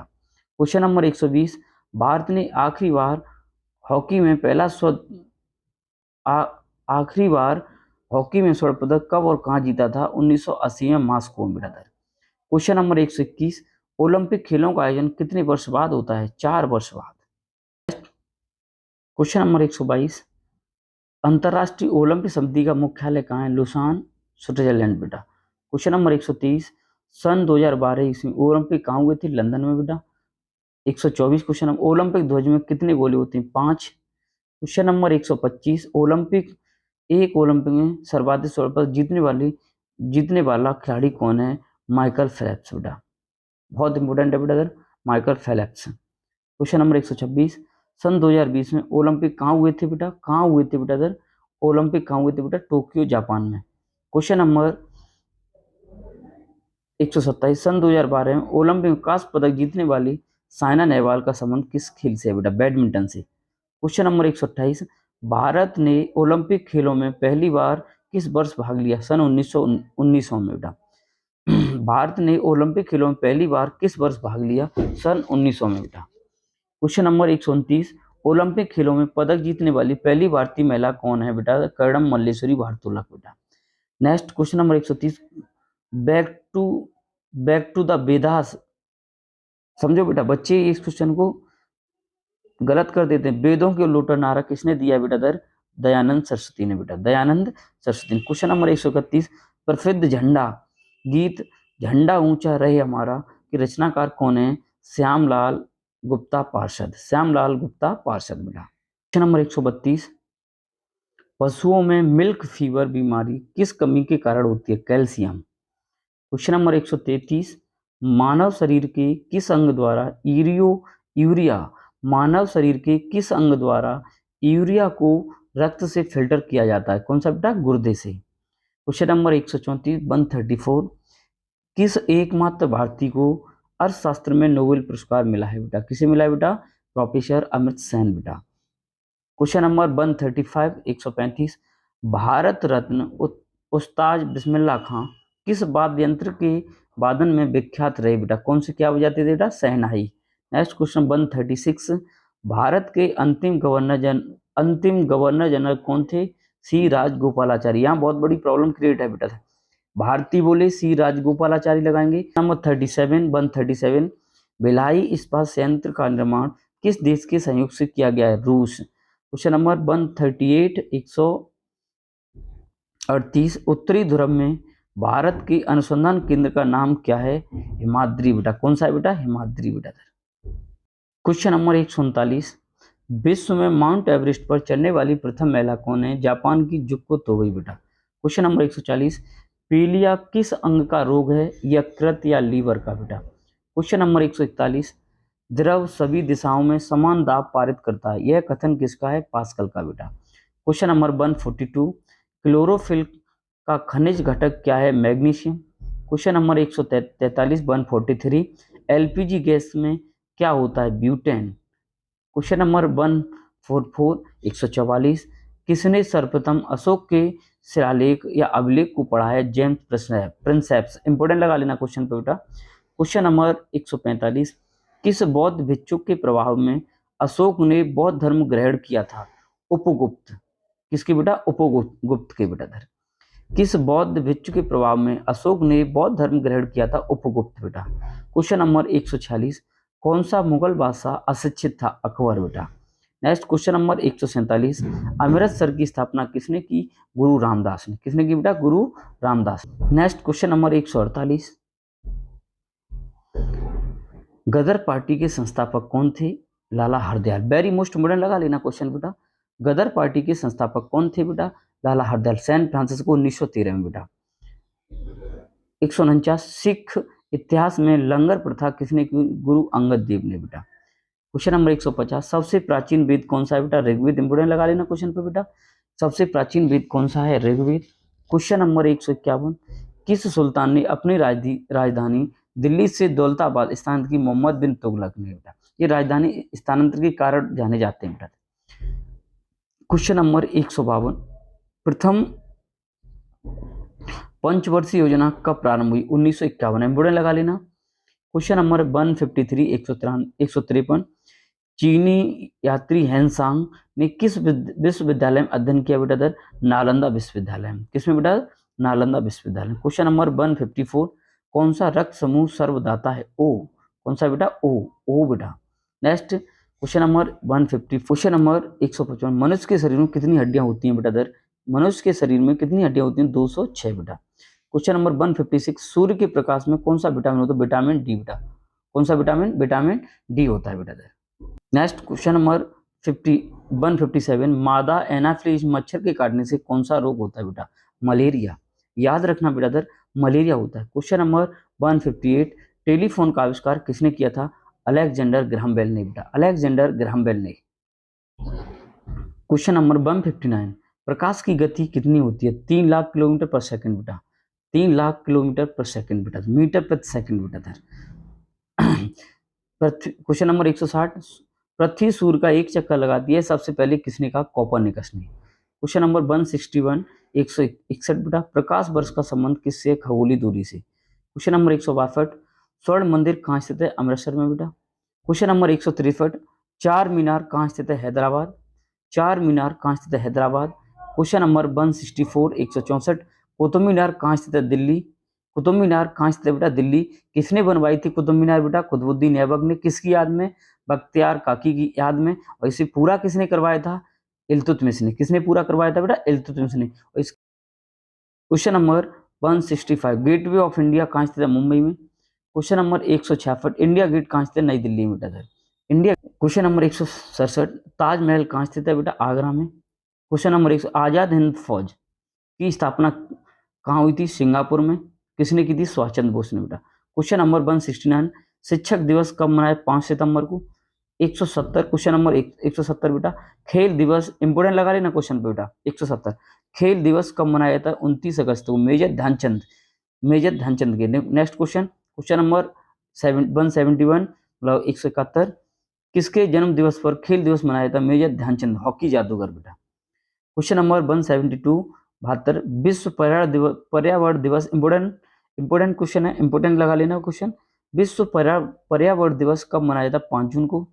S1: क्वेश्चन नंबर 120, भारत ने आखिरी बार हॉकी में स्वर्ण पदक कब और कहां जीता था? 1980 में मॉस्को में बेटा। क्वेश्चन नंबर 121, ओलंपिक खेलों का आयोजन कितने वर्ष बाद होता है? 4 वर्ष बाद। क्वेश्चन नंबर 122, अंतर्राष्ट्रीय ओलंपिक समिति का मुख्यालय कहाँ है? लुसान, स्विट्जरलैंड बेटा। क्वेश्चन नंबर 123, सन 2012 ईस्वी में ओलंपिक कहाँ हुए थे? लंदन में बेटा। 124 क्वेश्चन नंबर, ओलंपिक ध्वज में कितने गोले होते हैं? 5। क्वेश्चन नंबर 125, एक ओलंपिक में सर्वाधिक स्वर्ण पदक जीतने वाला खिलाड़ी कौन है? माइकल फेल्प्स बेटा। बहुत इंपोर्टेंट है बेटा, माइकल फेल्प्स। क्वेश्चन नंबर 126, सन 2020 में ओलंपिक कहाँ हुए थे बेटा? ओलंपिक कहाँ हुए थे बेटा? टोक्यो, जापान में। क्वेश्चन नंबर 127, सन 2012 में ओलंपिक में कांस्य पदक जीतने वाली साइना नेहवाल का संबंध किस खेल से है बेटा? बैडमिंटन से। क्वेश्चन नंबर 128, भारत ने ओलंपिक खेलों में पहली बार किस वर्ष भाग लिया? सन 1900 में बेटा। भारत ने ओलंपिक खेलों में पहली बार किस वर्ष भाग लिया? सन 1900 में बेटा। क्वेश्चन नंबर 129, ओलंपिक खेलों में पदक जीतने वाली पहली भारतीय महिला कौन है बेटा? कर्णम मल्लेश्वरी भारोत्तोलक बेटा। Next question number 130, back to the Vedas. समझो बेटा, बच्चे इस क्वेश्चन को गलत कर देते हैं। वेदों के लोटा नारा किसने दिया बेटा? दयानंद सरस्वती ने बेटा, दयानंद सरस्वती ने। क्वेश्चन नंबर 131, प्रसिद्ध झंडा गीत झंडा ऊंचा रहे हमारा की रचनाकार कौन है? श्यामलाल गुप्ता पार्षद, श्यामलाल गुप्ता पार्षद बेटा। क्वेश्चन नंबर 132, पशुओं में मिल्क फीवर बीमारी किस कमी के कारण होती है? कैल्शियम। क्वेश्चन नंबर 133, मानव शरीर के किस अंग द्वारा यूरिया मानव शरीर के किस अंग द्वारा यूरिया को रक्त से फिल्टर किया जाता है? कौन सा बेटा? गुर्दे से। क्वेश्चन नंबर 134, 134, किस एकमात्र भारतीय को अर्थशास्त्र में नोबेल पुरस्कार मिला है बेटा? किसे मिला है बेटा? प्रोफेसर अमित सेन बेटा। क्वेश्चन नंबर 135, 135, भारत रत्न उस्ताद बिस्मिल्लाह खां किस वाद्य यंत्र के वादन में विख्यात रहे बेटा? कौन से क्या बजाते थे बेटा? शहनाई। नेक्स्ट क्वेश्चन 136, भारत के अंतिम गवर्नर जनरल कौन थे? सी राजगोपालाचारी। यहाँ बहुत बड़ी प्रॉब्लम क्रिएट है बेटा। भारतीय बोले सी राजगोपालाचारी लगाएंगे। नंबर 37, 137, भिलाई इस्पात संयंत्र का निर्माण किस देश के सहयोग से किया गया है? रूस। क्वेश्चन नंबर 138, 138, उत्तरी ध्रुव में भारत के अनुसंधान केंद्र का नाम क्या है? हिमाद्री बेटा। कौन सा है बेटा? हिमाद्री बेटा। क्वेश्चन नंबर 139, विश्व में माउंट एवरेस्ट पर चढ़ने वाली प्रथम महिला कौन है? जापान की जुको तोबई बेटा। क्वेश्चन नंबर 140, पीलिया किस अंग का रोग है? यकृत या लीवर का बेटा। क्वेश्चन नंबर 141, द्रव सभी दिशाओं में समान दाब पारित करता है, यह कथन किसका है? पास्कल का बेटा। क्वेश्चन नंबर 142, क्लोरोफिल का खनिज घटक क्या है? Magnesium. Question number 143, 143, LPG gas में क्या होता है? ब्यूटेन। क्वेश्चन नंबर 144, 144, किसने सर्वप्रथम अशोक के शिलालेख या अभिलेख को पढ़ा है? जेम्स प्रिंसेप्स। इंपोर्टेंट लगा लेना क्वेश्चन पे बेटा। क्वेश्चन नंबर 145, किस बौद्ध भिक्षुक के प्रभाव में अशोक ने बौद्ध धर्म ग्रहण किया था? उपगुप्त। किसके बेटा? उपगुप्त के बेटा। किस बौद्ध भिक्षु के प्रभाव में अशोक ने बौद्ध धर्म ग्रहण किया था? उपगुप्त बेटा। क्वेश्चन नंबर 146, कौन सा मुगल बादशाह अशिक्षित था? अकबर बेटा। नेक्स्ट क्वेश्चन नंबर 147, अमृतसर की स्थापना किसने की? गुरु रामदास ने। किसने की बेटा? गुरु रामदास। नेक्स्ट क्वेश्चन नंबर 148, गदर पार्टी के संस्थापक कौन थे? लाला हरदयाल। वेरी मोस्ट इम्पोर्टेंट लगा लेना क्वेश्चन बेटा। गदर पार्टी के संस्थापक कौन थे बेटा? लाला हरदयाल। सैन फ्रांसिस्को 1913 में बेटा। 149, सिख इतिहास में लंगर प्रथा किसने की? गुरु अंगद देव ने बेटा। क्वेश्चन नंबर 150, सबसे प्राचीन वेद कौन सा है बेटा? ऋग्वेद। इंपोर्टेंट लगा लेना क्वेश्चन पे बेटा। सबसे प्राचीन वेद कौन सा है? ऋग्वेद। क्वेश्चन नंबर 151, किस सुल्तान ने अपनी राजधानी दिल्ली से दौलताबाद स्थानांतरित की? मोहम्मद बिन तुगलक ने बेटा। ये राजधानी स्थानांतरण के कारण जाने जाते हैं बेटा। क्वेश्चन नंबर 152, प्रथम पंचवर्षीय योजना कब प्रारंभ हुई? 1951। इंपोर्टेंट लगा लेना। क्वेश्चन नंबर 153, 153, चीनी यात्री हैंसांग ने किस विश्वविद्यालय में अध्ययन किया बेटा? नालंदा विश्वविद्यालय में। किसमें बेटा? नालंदा विश्वविद्यालय। क्वेश्चन नंबर 154, कौन सा रक्त समूह सर्वदाता है? ओ। कौन सा बेटा? ओ बेटा। Next question number 150, question number 155, मनुष्य के शरीर में कितनी हड्डियां होती हैं बेटा? मनुष्य के शरीर में कितनी हड्डियां होती हैं? 206 बेटा। क्वेश्चन नंबर 156, सूर्य के प्रकाश में कौन सा विटामिन होता है? विटामिन डी बेटा। कौन सा विटामिन? विटामिन डी होता है बेटा। नेक्स्ट क्वेश्चन नंबर 157, मादा एनाफिलीज मच्छर के काटने से कौन सा रोग होता है बेटा? मलेरिया। याद रखना बेटा, मलेरिया होता है। क्वेश्चन नंबर 158, टेलीफोन का आविष्कार किसने किया था? अलेक्जेंडर ग्राहम बेल ने बेटा। अलेक्जेंडर ग्राहम बेल ने। क्वेश्चन नंबर 159, प्रकाश की गति कितनी होती है? 3 लाख किलोमीटर पर सेकंड बेटा। 3 लाख किलोमीटर पर सेकंड बेटा, मीटर प्रति सेकंड बेटा। क्वेश्चन नंबर 160, पृथ्वी सूर्य का एक चक्कर लगाती है सबसे पहले किसने कहा? कोपरनिकस ने। क्वेश्चन नंबर 161 161 बेटा, प्रकाश वर्ष का संबंध किससे? खगोलीय दूरी से। क्वेश्चन नंबर 162 स्वर्ण मंदिर कहाँ स्थित है? अमृतसर में बेटा। क्वेश्चन नंबर 163 चार मीनार कहाँ स्थित है? हैदराबाद। चार मीनार कहाँ स्थित है? हैदराबाद। क्वेश्चन नंबर 164 164 कुतुब मीनार कहाँ स्थित है? दिल्ली। कुतुब मीनार कहाँ स्थित है बेटा? दिल्ली। किसने बनवाई थी कुतुब मीनार बेटा? कुतुबुद्दीन ऐबक ने। किसकी याद में? बख्तियार काकी की याद में। और इसे पूरा किसने करवाया था? इल्तुतमिश ने। किसने पूरा करवाया था बेटा? इल्तुतमिश ने। और इस question number 165 gateway of India कहाँ स्थित है? मुंबई में। क्वेश्चन नंबर 166 इंडिया गेट कहाँ स्थित है? नई दिल्ली में बेटा। इंडिया। क्वेश्चन नंबर 167 ताजमहल कहाँ स्थित है बेटा? आगरा में। क्वेश्चन नंबर 100 आजाद हिंद फौज की स्थापना कहाँ हुई थी? सिंगापुर में। किसने की थी? सुभाष चंद्र बोस ने बेटा। क्वेश्चन नंबर 169 शिक्षक दिवस कब मनाए? 5 सितंबर को। 170 क्वेश्चन नंबर 170 बेटा, खेल दिवस इंपोर्टेंट लगा लेना क्वेश्चन पे बेटा। 170 खेल दिवस कब मनाया जाता है? 29 अगस्त को। मेजर ध्यानचंद के। नेक्स्ट क्वेश्चन, क्वेश्चन नंबर 171 मतलब 171 किसके जन्म दिवस पर खेल दिवस मनाया था? मेजर ध्यानचंद, हॉकी जादूगर बेटा। क्वेश्चन नंबर 172 72 विश्व पर्यावरण दिवस इंपोर्टेंट क्वेश्चन है, इंपोर्टेंट लगा लेना क्वेश्चन। विश्व पर्यावरण दिवस कब मनाया था? 5 जून को।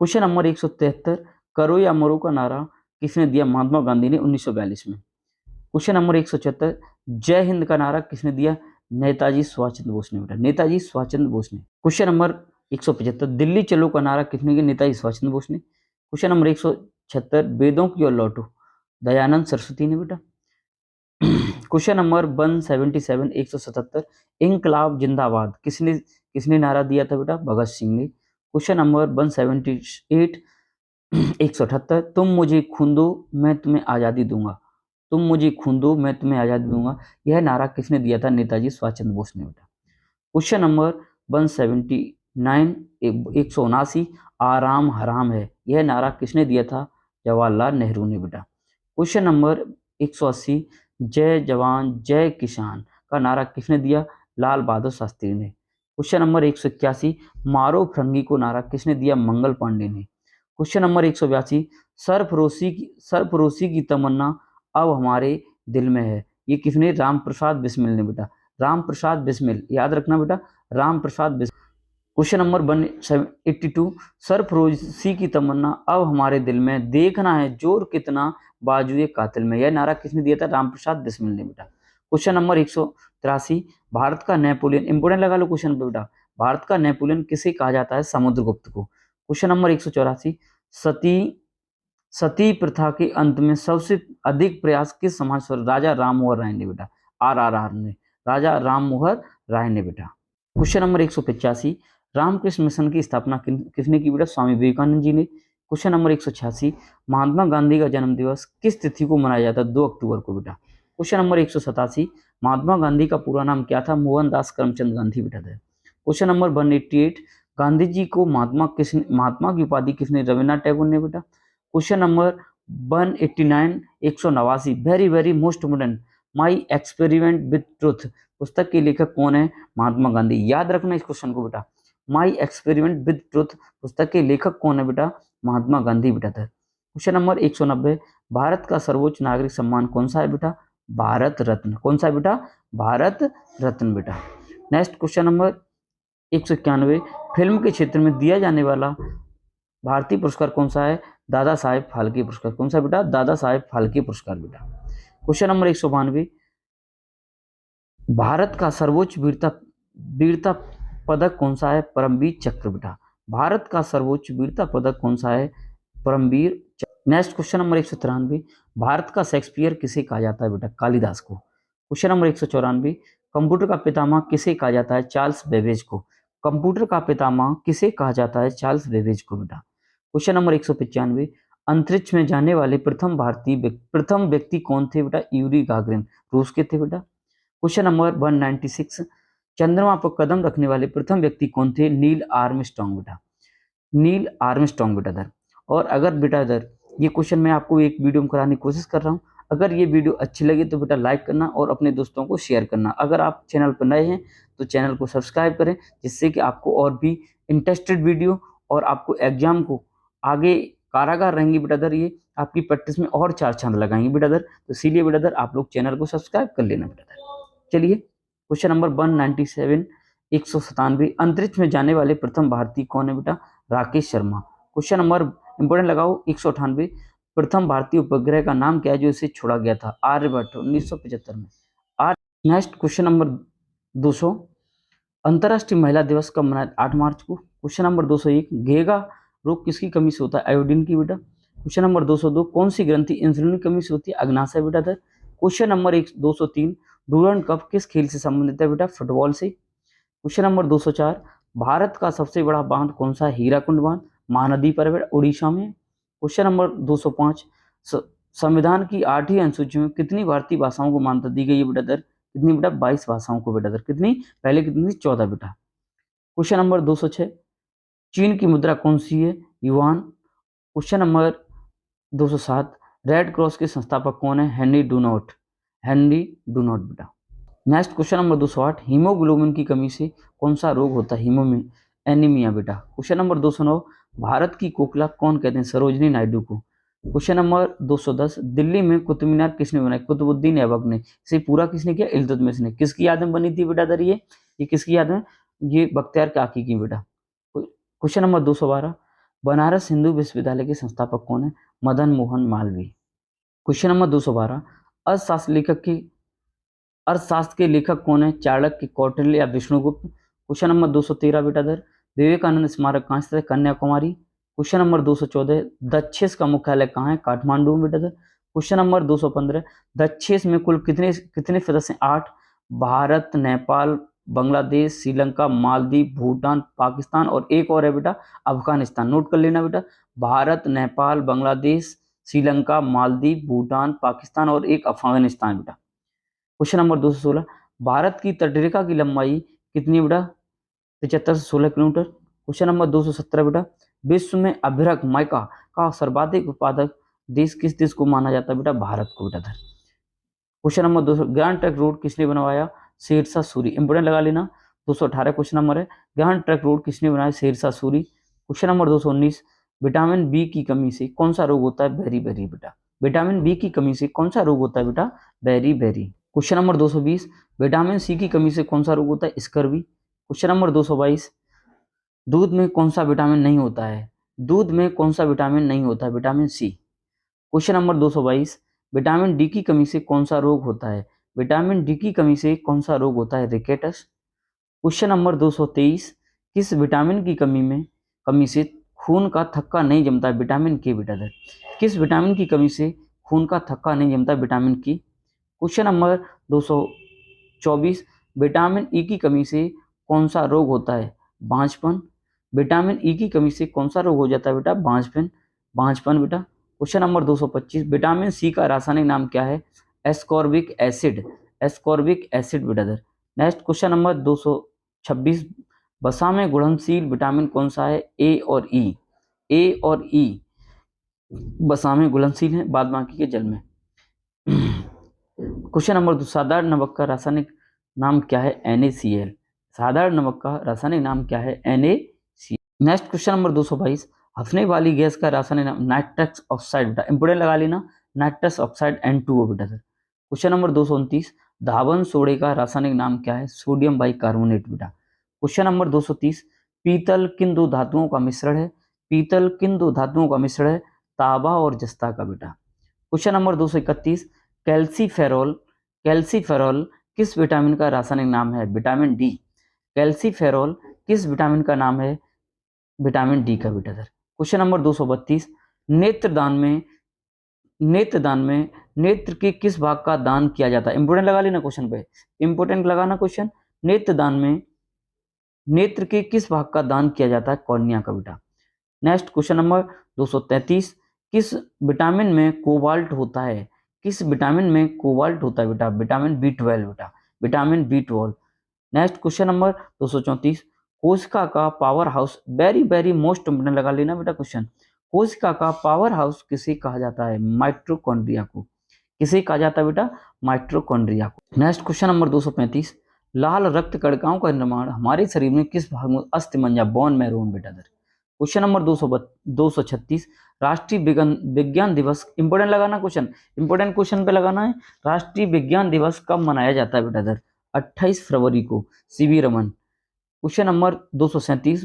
S1: क्वेश्चन नंबर 173 करो या मरो का नारा किसने दिया? महात्मा गांधी ने 1942 में। क्वेश्चन नंबर 174 जय हिंद का नारा किसने दिया? नेताजी सुभाष चंद्र बोस ने बेटा। नेताजी सुभाष चंद्र बोस ने। क्वेश्चन नंबर 175 दिल्ली चलो का नारा किसने दिया? नेताजी सुभाष चंद्र बोस ने। क्वेश्चन नंबर 176 वेदों की ओर लौटो दयानंद सरस्वती ने बेटा। क्वेश्चन नंबर 177 177 इंकलाब जिंदाबाद किसने नारा दिया था बेटा? भगत सिंह ने। क्वेश्चन नंबर 178 178 तुम मुझे खून दो मैं तुम्हें आजादी दूंगा। तुम मुझे खून दो मैं तुम्हें आजादी दूंगा, यह नारा किसने दिया था? नेताजी सुभाष चंद्र बोस ने बेटा। क्वेश्चन नंबर 179 179 आराम हराम है, यह नारा किसने दिया था? जवाहरलाल नेहरू ने बेटा। क्वेश्चन नंबर 180 जय जवान जय किसान का नारा किसने दिया? लाल बहादुर शास्त्री ने। क्वेश्चन नंबर 181 मारो फरंगी को नारा किसने दिया? मंगल पांडे ने। क्वेश्चन नंबर 182 सरफरोशी की तमन्ना अब हमारे दिल में है, ये किसने? राम प्रसाद बिस्मिल ने बेटा। राम प्रसाद बिस्मिल, याद रखना बेटा, राम प्रसाद बिस्मिल। क्वेश्चन नंबर 182 सरफरोशी की तमन्ना अब हमारे दिल में, देखना है जोर कितना बाजुए कातिल में, यह नारा किसने दिया था? राम प्रसाद बिस्मिल ने बेटा। क्वेश्चन नंबर 183 भारत का नेपोलियन, इंपोर्टेंट लगा लो क्वेश्चन पे बेटा, भारत का नेपोलियन किसे कहा जाता है? समुद्रगुप्त को। क्वेश्चन नंबर 184 सती सती प्रथा के अंत में सबसे अधिक प्रयास किस समाज पर? राजा राम मोहन राय ने बेटा। RRR ने, राजा राम मोहन राय ने बेटा। क्वेश्चन नंबर 185 रामकृष्ण मिशन की स्थापना किसने की बेटा? स्वामी विवेकानंद जी ने। क्वेश्चन नंबर 186 महात्मा गांधी का जन्म दिवस किस तिथि को मनाया जाता है? 2 अक्टूबर को बेटा। क्वेश्चन नंबर 187 महात्मा गांधी का पूरा नाम क्या था? मोहनदास करमचंद गांधी बेटा था। क्वेश्चन नंबर 188 गांधी जी को महात्मा की उपाधि किसने? रविन्द्रनाथ टैगोर ने बेटा। Question number 189 189 very very most important my experiment with truth पुस्तक के लेखक कौन है? महात्मा गांधी। याद रखना इस क्वेश्चन को बेटा, माई एक्सपेरिमेंट विथ ट्रुथ पुस्तक के लेखक कौन है बेटा? महात्मा गांधी बेटा था। क्वेश्चन नंबर 190 भारत का सर्वोच्च नागरिक सम्मान कौन सा है बेटा? भारत रत्न। कौन सा है बेटा? भारत रत्न बेटा। नेक्स्ट क्वेश्चन नंबर 191 फिल्म के क्षेत्र में दिया जाने वाला भारतीय पुरस्कार कौन सा है? दादा साहेब फाल्के पुरस्कार। कौन सा बेटा? दादा साहेब फाल्के पुरस्कार बेटा। क्वेश्चन नंबर 192 भारत का सर्वोच्च वीरता पदक कौन सा है? परमवीर चक्र बेटा। भारत का सर्वोच्च वीरता पदक कौन सा है? परमवीर चक्र। नेक्स्ट क्वेश्चन नंबर 193 भारत का शेक्सपियर किसे कहा जाता है बेटा? कालिदास को। क्वेश्चन नंबर 194 कंप्यूटर का पितामह किसे कहा जाता है? चार्ल्स बेबेज को। कंप्यूटर का पितामह किसे कहा जाता है? चार्ल्स बेबेज को बेटा। क्वेश्चन नंबर 195 अंतरिक्ष में जाने वाले प्रथम व्यक्ति कौन थे बेटा? यूरी गागरिन, रूस के थे बेटा। क्वेश्चन नंबर 196 चंद्रमा पर कदम रखने वाले प्रथम व्यक्ति कौन थे? नील आर्मस्ट्रांग बेटा। नील आर्मस्ट्रांग बेटा दर। और अगर बेटा दर ये क्वेश्चन मैं आपको एक वीडियो में कराने की कोशिश कर रहा हूँ, अगर ये वीडियो अच्छी लगी तो बेटा लाइक करना और अपने दोस्तों को शेयर करना। अगर आप चैनल पर नए हैं तो चैनल को सब्सक्राइब करें, जिससे कि आपको और भी इंटरेस्टेड वीडियो और आपको एग्जाम को आगे कारागार रहेंगी बेटा दर, ये आपकी प्रैक्टिस में और चार चांद लगाएंगे बेटा दर। तो इसीलिए बेटा दर आप लोग चैनल को सब्सक्राइब कर लेना बेटा दर। चलिए क्वेश्चन नंबर 197, 197, अंतरिक्ष में जाने वाले प्रथम भारतीय कौन है बेटा? Rakesh Sharma. Question number important लगाओ 198, प्रथम भारतीय उपग्रह का नाम क्या है जो इसे छोड़ा गया था? आर्यभट्ट 1975 में। नेक्स्ट क्वेश्चन नंबर 200, अंतर्राष्ट्रीय महिला दिवस कब मनाया? 8 मार्च को। क्वेश्चन नंबर 201, घेगा रोग किसकी कमी से होता है? आयोडीन की बेटा। क्वेश्चन नंबर 202, कौन सी ग्रंथि इंसुलिन की कमी से होती है? अग्नाशय बेटा दर। क्वेश्चन नंबर 203, डूरंड कप किस खेल से संबंधित है बेटा? फुटबॉल से। क्वेश्चन नंबर 204, भारत का सबसे बड़ा बांध कौन सा है? हीराकुंड बांध, महानदी पर बेटा, उड़ीसा में। क्वेश्चन नंबर 205, संविधान की 8वीं अनुसूची में कितनी भारतीय भाषाओं को मान्यता दी गई है बेटा दर? कितनी बेटा? 22 भाषाओं को बेटा दर। कितनी? पहले कितनी थी? 14 बेटा। क्वेश्चन नंबर 206, चीन की मुद्रा कौन सी है? Yuan. Question number 207, red cross के संस्थापक कौन है? हेनरी डुनॉट। हेनरी डुनॉट बेटा। नेक्स्ट क्वेश्चन नंबर 208, हीमोग्लोबिन की कमी से कौन सा रोग होता है? हीमोमी एनीमिया बेटा। क्वेश्चन नंबर 209, भारत की कोकिला कौन कहते हैं? सरोजनी नायडू को। क्वेश्चन नंबर 210, दिल्ली में कुतुब मीनार किसने बनाई? कुतुबुद्दीन ऐबक ने। इसे पूरा किसने किया? इल्तुतमिश ने। किसकी याद में बनी थी बेटा दर ये किसकी याद में? ये बख्तियार काकी की बेटा। क्वेश्चन नंबर 212, बनारस हिंदू विश्वविद्यालय के संस्थापक कौन है? मदन मोहन मालवीय। क्वेश्चन नंबर 212, अर्थशास्त्र के लेखक कौन है? चाणक्य, कौटिल्य या विष्णुगुप्त। क्वेश्चन नंबर 213 बेटा दर, विवेकानंद स्मारक कहाँ स्थित है? कन्याकुमारी। क्वेश्चन नंबर 214, दक्षेस का मुख्यालय कहाँ है? काठमांडू में बेटा दर। क्वेश्चन नंबर 215, दक्षेस में कुल कितने कितने सदस्य हैं? 8। भारत, नेपाल, बांग्लादेश, श्रीलंका, मालदीव, भूटान, पाकिस्तान और एक और है बेटा अफगानिस्तान। नोट कर लेना बेटा, भारत, नेपाल, बांग्लादेश, श्रीलंका, मालदीव, भूटान, पाकिस्तान और एक अफगानिस्तान बेटा। क्वेश्चन नंबर 216, भारत की तटरेखा की लंबाई कितनी बेटा? 75 से 16 किलोमीटर। क्वेश्चन नंबर 217 बेटा, विश्व में अभ्रक माइका का सर्वाधिक उत्पादक देश किस देश को माना जाता है बेटा? भारत को बेटा। Question number 200, grand trunk road किसने बनवाया? शेरशाह सूरी। इंपोर्टेंट लगा लेना। 218 क्वेश्चन नंबर है, ग्रैंड ट्रंक रोड किसने बनाया? Sher Shah Suri. Question number 219, vitamin B की कमी से कौन सा रोग होता है? बेरी बेरी बेटा। विटामिन बी की कमी से कौन सा रोग होता है बेटा? Beriberi. Question number 220, vitamin C की कमी से कौन सा रोग होता है? स्कर्वी। क्वेश्चन नंबर 222, दूध में कौन सा विटामिन नहीं होता है? दूध में कौन सा विटामिन नहीं होता है? Vitamin C. Question number 222, vitamin D की कमी से कौन सा रोग होता है? विटामिन डी की कमी से कौन सा रोग होता है? रिकेटस। क्वेश्चन नंबर 223, किस विटामिन की कमी से खून का थक्का नहीं जमता है? विटामिन के बेटा दर। किस विटामिन की कमी से खून का थक्का नहीं जमता? विटामिन की। क्वेश्चन नंबर 224, विटामिन ई की कमी से कौन सा रोग होता है? बांझपन। विटामिन ई की कमी से कौन सा रोग हो जाता है बेटा? बांझपन बेटा। क्वेश्चन नंबर 225, विटामिन सी का रासायनिक नाम क्या है? Ascorbic acid. एस्कॉर्बिक एसिड बेटा दर। नेक्स्ट क्वेश्चन नंबर 226, वसा में गुणनशील विटामिन कौन सा है? ए और ई। ए और ई वसा में घुलनशील है, बाद बाकी के जल में। क्वेश्चन नंबर 2, साधारण नमक का रासायनिक नाम क्या है? NaCl। साधारण नमक का रासायनिक नाम क्या है? NaCl। नेक्स्ट क्वेश्चन नंबर 222, हंसने वाली गैस का रासायनिक नाम? नाइट्रस ऑक्साइड बेटा। इंपोर्टेंट लगा लेना, नाइट्रस ऑक्साइड N2O बेटा सर। क्वेश्चन नंबर 229, धावन सोडे का रासायनिक नाम क्या है? सोडियम बाइकार्बोनेट बेटा। क्वेश्चन नंबर 230, पीतल किन दो धातुओं का मिश्रण है? पीतल किन दो धातुओं का मिश्रण है? तांबा और जस्ता का बेटा। Question number 231, calciferol. कैल्सीफेरॉल किस विटामिन का रासायनिक नाम है? Vitamin D. कैल्सीफेरॉल किस विटामिन का नाम है? विटामिन डी का बेटा सर। क्वेश्चन नंबर 232, नेत्रदान में नेत्र के किस भाग का दान किया जाता है? इंपोर्टेंट लगा लेना क्वेश्चन पे, इंपोर्टेंट लगाना क्वेश्चन। नेत्रदान में नेत्र के किस भाग का दान किया जाता है? कॉर्निया का बेटा। नेक्स्ट क्वेश्चन नंबर 233, किस विटामिन में कोबाल्ट होता है? किस विटामिन में कोबाल्ट होता है बेटा? विटामिन B12 बेटा, vitamin B12। Next question number 234, कोशिका का power house, very very most important लगा लेना बेटा क्वेश्चन। कोशिका का पावर हाउस किसे कहा जाता है? माइटोकॉन्ड्रिया को। किसे कहा जाता है बेटा? माइटोकॉन्ड्रिया को। नेक्स्ट क्वेश्चन नंबर 235, लाल रक्त कणिकाओं का निर्माण हमारे शरीर में किस भाग में? अस्थिमज्जा, बोन मैरो में बेटा दर। क्वेश्चन नंबर 236, राष्ट्रीय विज्ञान दिवस, इंपोर्टेंट लगाना क्वेश्चन, इंपोर्टेंट क्वेश्चन पे लगाना है। राष्ट्रीय विज्ञान दिवस कब मनाया जाता है बेटा इधर? 28 फरवरी को, CV Raman. Question number 237,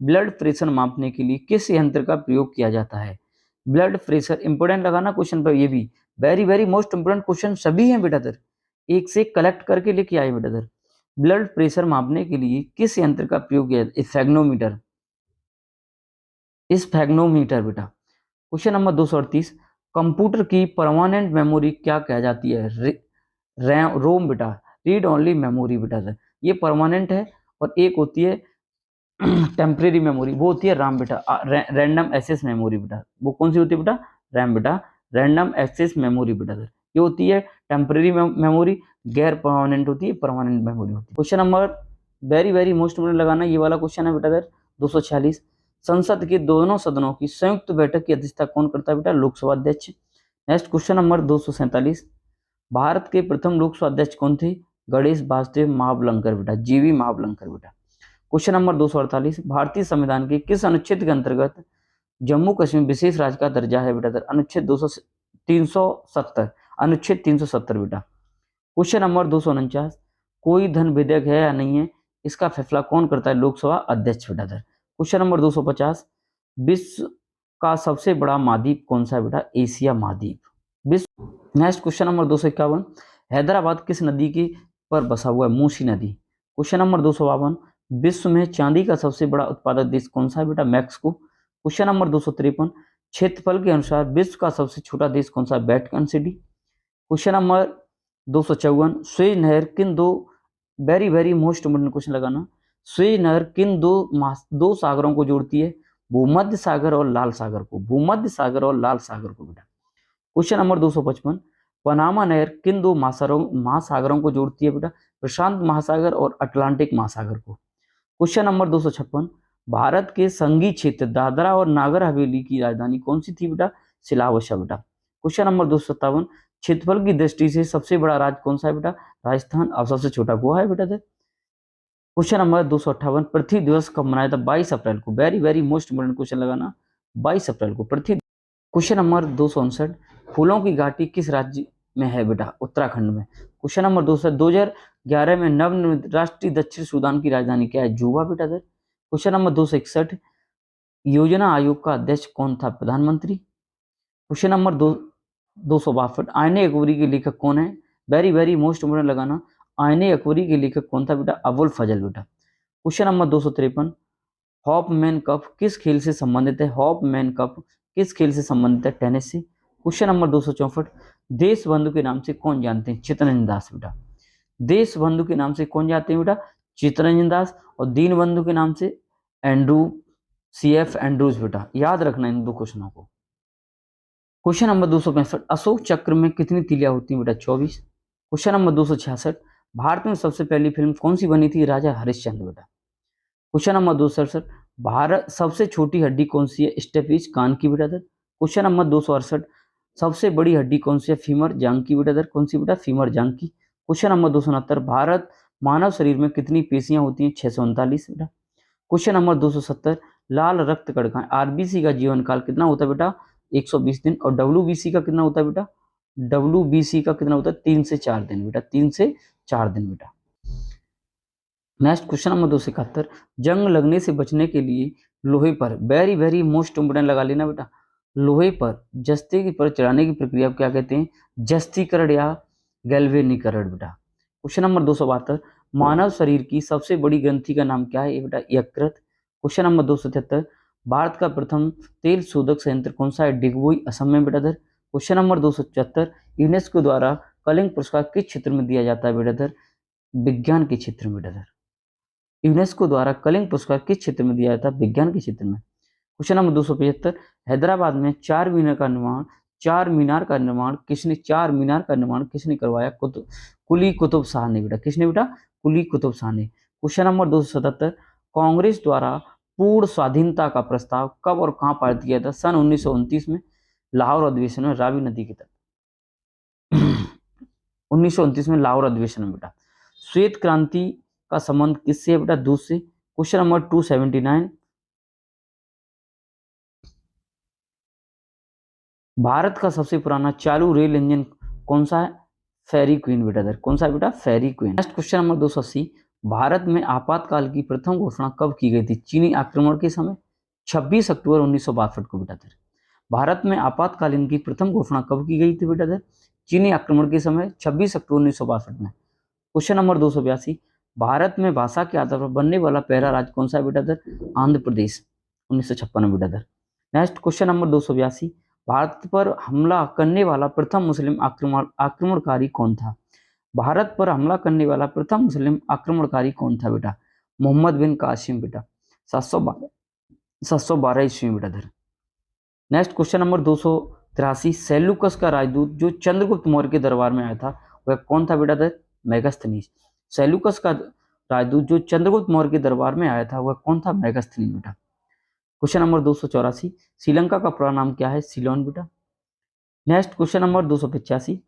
S1: blood pressure मापने के लिए किस यंत्र का प्रयोग किया जाता है? ब्लड प्रेशर, इंपोर्टेंट लगाना क्वेश्चन पर, ये भी very very most important question सभी हैं बेटा इधर, एक से एक कलेक्ट करके लेके आए बेटा इधर। ब्लड प्रेशर मापने के लिए किस यंत्र का प्रयोग किया जाता है? स्फेग्नोमीटर, स्फेग्नोमीटर बेटा। क्वेश्चन नंबर 238, कंप्यूटर की परमानेंट मेमोरी क्या कहा जाती है? रोम बेटा, रीड ओनली मेमोरी बेटा सर, ये परमानेंट है। और एक होती है टेम्परेरी मेमोरी, वो होती है राम बेटा, रैंडम एक्सेस मेमोरी बेटा। वो कौन सी होती है बेटा? रैम बेटा, रैंडम एक्सेस मेमोरी बेटा सर। ये होती है टेम्परेरी मेमोरी, गैर परमानेंट होती है, परमानेंट मेमोरी होती है। Question number very very most important लगाना, ये वाला क्वेश्चन है बेटा सर 246, संसद के दोनों सदनों की संयुक्त बैठक की अध्यक्षता कौन करता है बेटा? लोकसभा अध्यक्ष। नेक्स्ट क्वेश्चन नंबर 247, भारत के प्रथम लोकसभा अध्यक्ष कौन थे? गणेश वासुदेव महाबलंकर बेटा, जीवी महाबलंकर बेटा। क्वेश्चन नंबर 248, भारतीय संविधान के किस अनुच्छेद के अंतर्गत जम्मू कश्मीर विशेष राज्य का दर्जा है बेटा? अनुच्छेद 370, अनुच्छेद 370 बेटा। क्वेश्चन नंबर 249, कोई धन विधेयक है या नहीं है, इसका फैसला कौन करता है? लोकसभा अध्यक्ष बेटा सर। क्वेश्चन नंबर 250, विश्व का सबसे बड़ा महाद्वीप कौन सा है बेटा? एशिया महाद्वीप, विश्व। नेक्स्ट क्वेश्चन नंबर 251, हैदराबाद किस नदी के पर बसा हुआ है? मूसी नदी। क्वेश्चन नंबर 252, विश्व में चांदी का सबसे बड़ा उत्पादक देश कौन सा है बेटा? मैक्सिको। क्वेश्चन नंबर 253, क्षेत्रफल के अनुसार विश्व का सबसे छोटा देश कौन सा है? Vatican city. Question number 254, Suez नहर किन दो, very very most important question लगाना, स्वेज नहर किन दो सागरों को जोड़ती है? भूमध्य सागर और लाल सागर को, भूमध्य सागर और लाल सागर को बेटा। क्वेश्चन नंबर 255, पनामा नहर किन दो महासागरों को जोड़ती है बेटा? प्रशांत महासागर और अटलांटिक महासागर को। क्वेश्चन नंबर 256, भारत के संघीय क्षेत्र दादरा और नागर हवेली की राजधानी कौन सी थी बेटा? सिलावसा बेटा। क्वेश्चन नंबर 257, क्षेत्रफल की दृष्टि से सबसे बड़ा राज्य कौन सा है बेटा? राजस्थान। और सबसे छोटा गोवा है बेटा। क्वेश्चन नंबर 258, पृथ्वी दिवस कब मनाया था? 22 अप्रैल को, very very most important question लगाना, 22 अप्रैल को पृथ्वी। क्वेश्चन नंबर 259, फूलों की घाटी किस राज्य में है बेटा? उत्तराखंड में। क्वेश्चन नंबर 2011 में नवनिर्मित राष्ट्रीय दक्षिण सूडान की राजधानी क्या है? जुबा बेटा सर। क्वेश्चन नंबर 261, योजना आयोग का अध्यक्ष कौन था? प्रधानमंत्री। क्वेश्चन नंबर 262, आईने अकबरी के लेखक कौन है? वेरी वेरी मोस्ट इंपोर्टेंट लगाना, आईने अकबरी के लेखक कौन था बेटा? अबुल फजल बेटा। क्वेश्चन नंबर 253, हॉपमैन कप किस खेल से संबंधित है? हॉपमैन कप किस खेल से संबंधित है? टेनिस से। क्वेश्चन नंबर 264, देश बंधु के नाम से कौन जानते हैं? चित्तरंजन दास बेटा। देश बंधु के नाम से कौन जानते हैं बेटा? चित्तरंजन दास। और दीन बंधु के नाम से एंड्रू, CF एंड्रूज बेटा। याद रखना इन दो क्वेश्चनों को। क्वेश्चन नंबर 265, अशोक चक्र में कितनी तीलियां होती हैं बेटा? 24। क्वेश्चन नंबर 266, भारत में सबसे पहली फिल्म कौन सी बनी थी? राजा हरिश्चंद्र बेटा। क्वेश्चन नंबर 267, भारत सबसे छोटी हड्डी कौन सी है? स्टेपिस कान की बेटा। क्वेश्चन नंबर 268, सबसे बड़ी हड्डी कौन सी है? फीमर जांग की बेटा। कौन सी बेटा? फीमर जांग की। क्वेश्चन नंबर 269, भारत मानव शरीर में कितनी पेशियां होती हैं? 639 बेटा। क्वेश्चन नंबर 270, लाल रक्त कणिकाएं RBC का जीवन काल कितना होता है बेटा? 120 दिन। और WBC का कितना होता है बेटा? WBC का कितना होता है? 3 से 4 दिन बेटा, 3 से 4 दिन बेटा। नेक्स्ट क्वेश्चन नंबर 271, जंग लगने से बचने के लिए लोहे पर, वेरी वेरी मोस्ट इंपोर्टेंट लगा लेना बेटा, लोहे पर जस्ते की पर चढ़ाने की प्रक्रिया को क्या कहते हैं? जस्तीकरण या गैल्वेनीकरण बेटा। क्वेश्चन नंबर 272, मानव शरीर की सबसे बड़ी ग्रंथि का नाम क्या है बेटा? यकृत। क्वेश्चन नंबर 273, भारत का प्रथम तेल शोधक संयंत्र कौन सा है? डिगबोई, असम में बेटा। क्वेश्चन नंबर 274, यूनेस्को द्वारा कलिंग पुरस्कार किस क्षेत्र में दिया जाता है बेटा? विज्ञान के क्षेत्र में बेटा। यूनेस्को द्वारा कलिंग पुरस्कार किस क्षेत्र में दिया जाता है? विज्ञान के क्षेत्र में। क्वेश्चन नंबर 275, हैदराबाद में चार मीनार का निर्माण किसने करवाया? कुली कुतुब शाह ने बेटा। किसने बेटा? कुली कुतुब शाह ने। क्वेश्चन नंबर 277, कांग्रेस द्वारा पूर्ण स्वाधीनता का प्रस्ताव कब और कहां पारित किया था? सन 1929 में, लाहौर अधिवेशन में, रावी नदी के तट। 1929 में लाहौर अधिवेशन में बेटा। श्वेत क्रांति का संबंध किससे है बेटा? दूध से। क्वेश्चन नंबर 279, भारत का सबसे पुराना चालू रेल इंजन कौन सा है? फेरी क्वीन बेटा इधर, कौन सा है बेटा? Fairy queen. Next question number 280, भारत में आपातकाल की प्रथम घोषणा कब की गई थी? चीनी आक्रमण के समय 26 अक्टूबर 1962 को बेटा इधर। भारत में आपातकालीन की प्रथम घोषणा कब की गई थी बेटा इधर? चीनी आक्रमण के समय 26 अक्टूबर 1962 में। क्वेश्चन नंबर 282, भारत में भाषा के आधार पर बनने वाला पहला राज्य कौन सा है बेटा इधर? आंध्र प्रदेश, 1956 में बेटा इधर। नेक्स्ट क्वेश्चन नंबर 282, भारत पर हमला करने वाला प्रथम मुस्लिम आक्रमणकारी कौन था? भारत पर हमला करने वाला प्रथम मुस्लिम आक्रमणकारी कौन था बेटा? मोहम्मद बिन कासिम बेटा, 712 ईस्वी में बेटा इधर। नेक्स्ट क्वेश्चन नंबर 283, सेल्यूकस का राजदूत जो चंद्रगुप्त मौर्य के दरबार में आया था वह कौन था बेटा इधर? मेगास्थनीज। सेल्यूकस का राजदूत जो चंद्रगुप्त मौर्य के दरबार में आया था वह कौन था? मेगास्थनीज बेटा। क्वेश्चन नंबर 284, श्रीलंका का पूरा नाम क्या है? सिलोन बेटा। नेक्स्ट क्वेश्चन नंबर 285,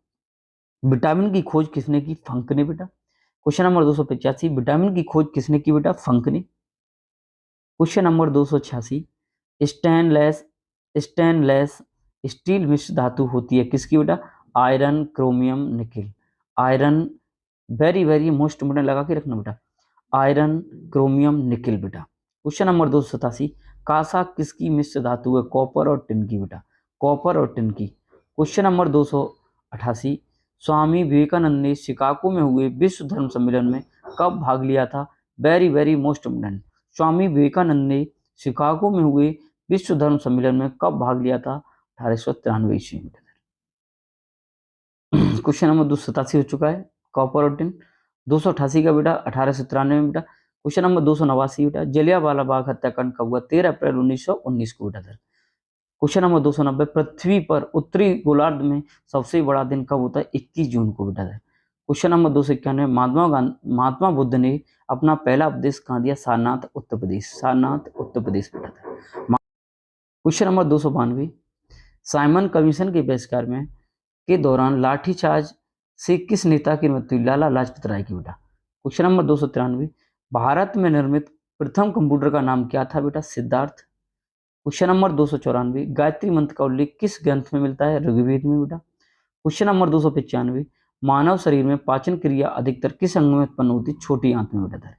S1: विटामिन की खोज किसने की? फंक ने बेटा। क्वेश्चन नंबर 285, विटामिन की खोज किसने की बेटा? फंक ने। Question number 286, stainless stainless steel मिश्र धातु होती है किसकी बेटा? Iron, chromium, nickel. Iron, very very most important लगा के रखना बेटा, आयरन, क्रोमियम, निकेल बेटा। क्वेश्चन नंबर 287, कांसा किसकी मिश्र धातु है? कॉपर और टिन की बेटा, कॉपर और टिन की। क्वेश्चन नंबर 288, स्वामी विवेकानंद ने शिकागो में हुए विश्व धर्म सम्मेलन में कब भाग लिया था? Very very most important, Swami Vivekananda ने शिकागो में हुए विश्व धर्म सम्मेलन में कब भाग लिया था? 1893 ईस्वी में। क्वेश्चन नंबर 287 हो चुका है, कॉपर और टिन। 288 का बेटा 1893 में बेटा। क्वेश्चन नंबर 289 बेटा, जलियांवाला बाग हत्याकांड कब हुआ? 13 अप्रैल 1919 को बेटा सर। क्वेश्चन नंबर 290, पृथ्वी पर उत्तरी गोलार्ध में सबसे बड़ा दिन कब होता है? 21 जून को बेटा sir. Question number 291, Mahatma Buddha ने अपना पहला उपदेश कहाँ दिया? सारनाथ, उत्तर प्रदेश, सारनाथ, उत्तर प्रदेश बेटा था। क्वेश्चन नंबर 292, साइमन कमीशन के बहिष्कार में के दौरान लाठीचार्ज से किस नेता की मृत्यु? लाला लाजपत राय की बेटा। क्वेश्चन नंबर 293, भारत में निर्मित प्रथम कंप्यूटर का नाम क्या था बेटा? सिद्धार्थ। क्वेश्चन नंबर 294, गायत्री मंत्र का उल्लेख किस ग्रंथ में मिलता है? ऋग्वेद में बेटा। क्वेश्चन नंबर 295, मानव शरीर में पाचन क्रिया अधिकतर किस अंग में उत्पन्न होती है? छोटी आंत में बेटा।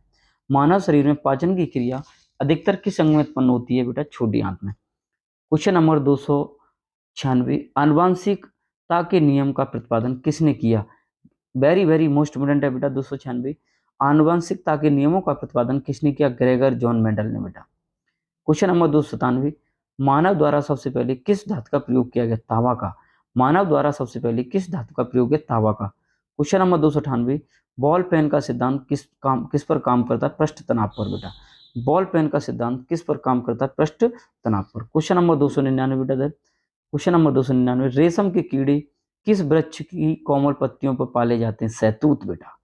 S1: मानव शरीर में पाचन की क्रिया अधिकतर किस अंग में उत्पन्न होती है बेटा? छोटी आंत में। क्वेश्चन नंबर 296, आनुवंशिकता के नियम का प्रतिपादन किसने किया? वेरी वेरी मोस्ट इम्पोर्टेंट है बेटा 296, आनुवंशिकता के नियमों का प्रतिपादन किसने किया? ग्रेगर जॉन मेंडल ने बेटा। क्वेश्चन नंबर 297, मानव द्वारा सबसे पहले किस धातु का प्रयोग किया गया? तांबा का। मानव द्वारा सबसे पहले किस धातु का प्रयोग है? तांबा का। क्वेश्चन नंबर 298, बॉल पेन का सिद्धांत किस पर काम करता है? पृष्ठ तनाव पर बेटा। बॉल पेन का सिद्धांत किस पर काम करता है? पृष्ठ तनाव पर। क्वेश्चन नंबर 299 बेटा इधर, क्वेश्चन नंबर 299, रेशम के कीड़े किस वृक्ष की कोमल पत्तियों पर पाले जाते हैं? सहतूत बेटा।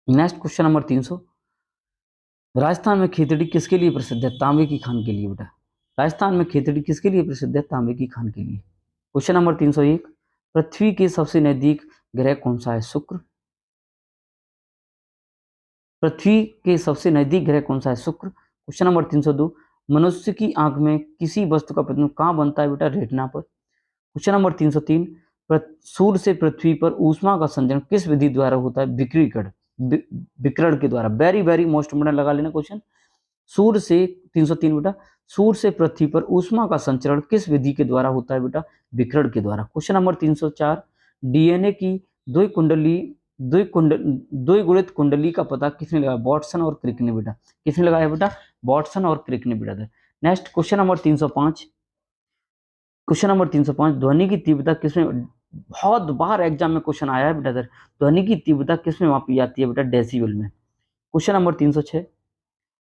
S1: नेक्स्ट क्वेश्चन नंबर 300, राजस्थान में खेतड़ी किसके लिए प्रसिद्ध है? तांबे की खान के लिए बेटा। राजस्थान में खेतड़ी किसके लिए प्रसिद्ध है? तांबे की खान के लिए। क्वेश्चन नंबर 301, पृथ्वी के सबसे नजदीक ग्रह कौन सा है? शुक्र। पृथ्वी के सबसे नजदीक ग्रह कौन सा है? शुक्र। क्वेश्चन नंबर 302, मनुष्य की आंख में किसी वस्तु का प्रतिबिंब कहाँ बनता है बेटा? रेटिना पर। क्वेश्चन नंबर 303, सूर्य से पृथ्वी पर ऊष्मा का संचरण किस विधि द्वारा होता है? विकिरण के द्वारा। वेरी वेरी मोस्ट इम्पोर्टेंट लगा लेना क्वेश्चन। सूर्य से 303 बेटा, सूर्य से पृथ्वी पर ऊष्मा का संचरण किस विधि के द्वारा होता है बेटा? विकिरण के द्वारा। क्वेश्चन नंबर 304, डीएनए की द्विगुणित कुंडली का पता किसने लगाया? वाटसन और क्रिक ने बेटा। किसने लगाया बेटा? वाटसन और क्रिक ने बेटा। Next question number 305, question number 305, ध्वनि की तीव्रता किसमें? बहुत बार एग्जाम में क्वेश्चन आया है बेटा इधर, ध्वनि की तीव्रता किसमें मापी जाती है बेटा? डेसिबल में। क्वेश्चन नंबर 306,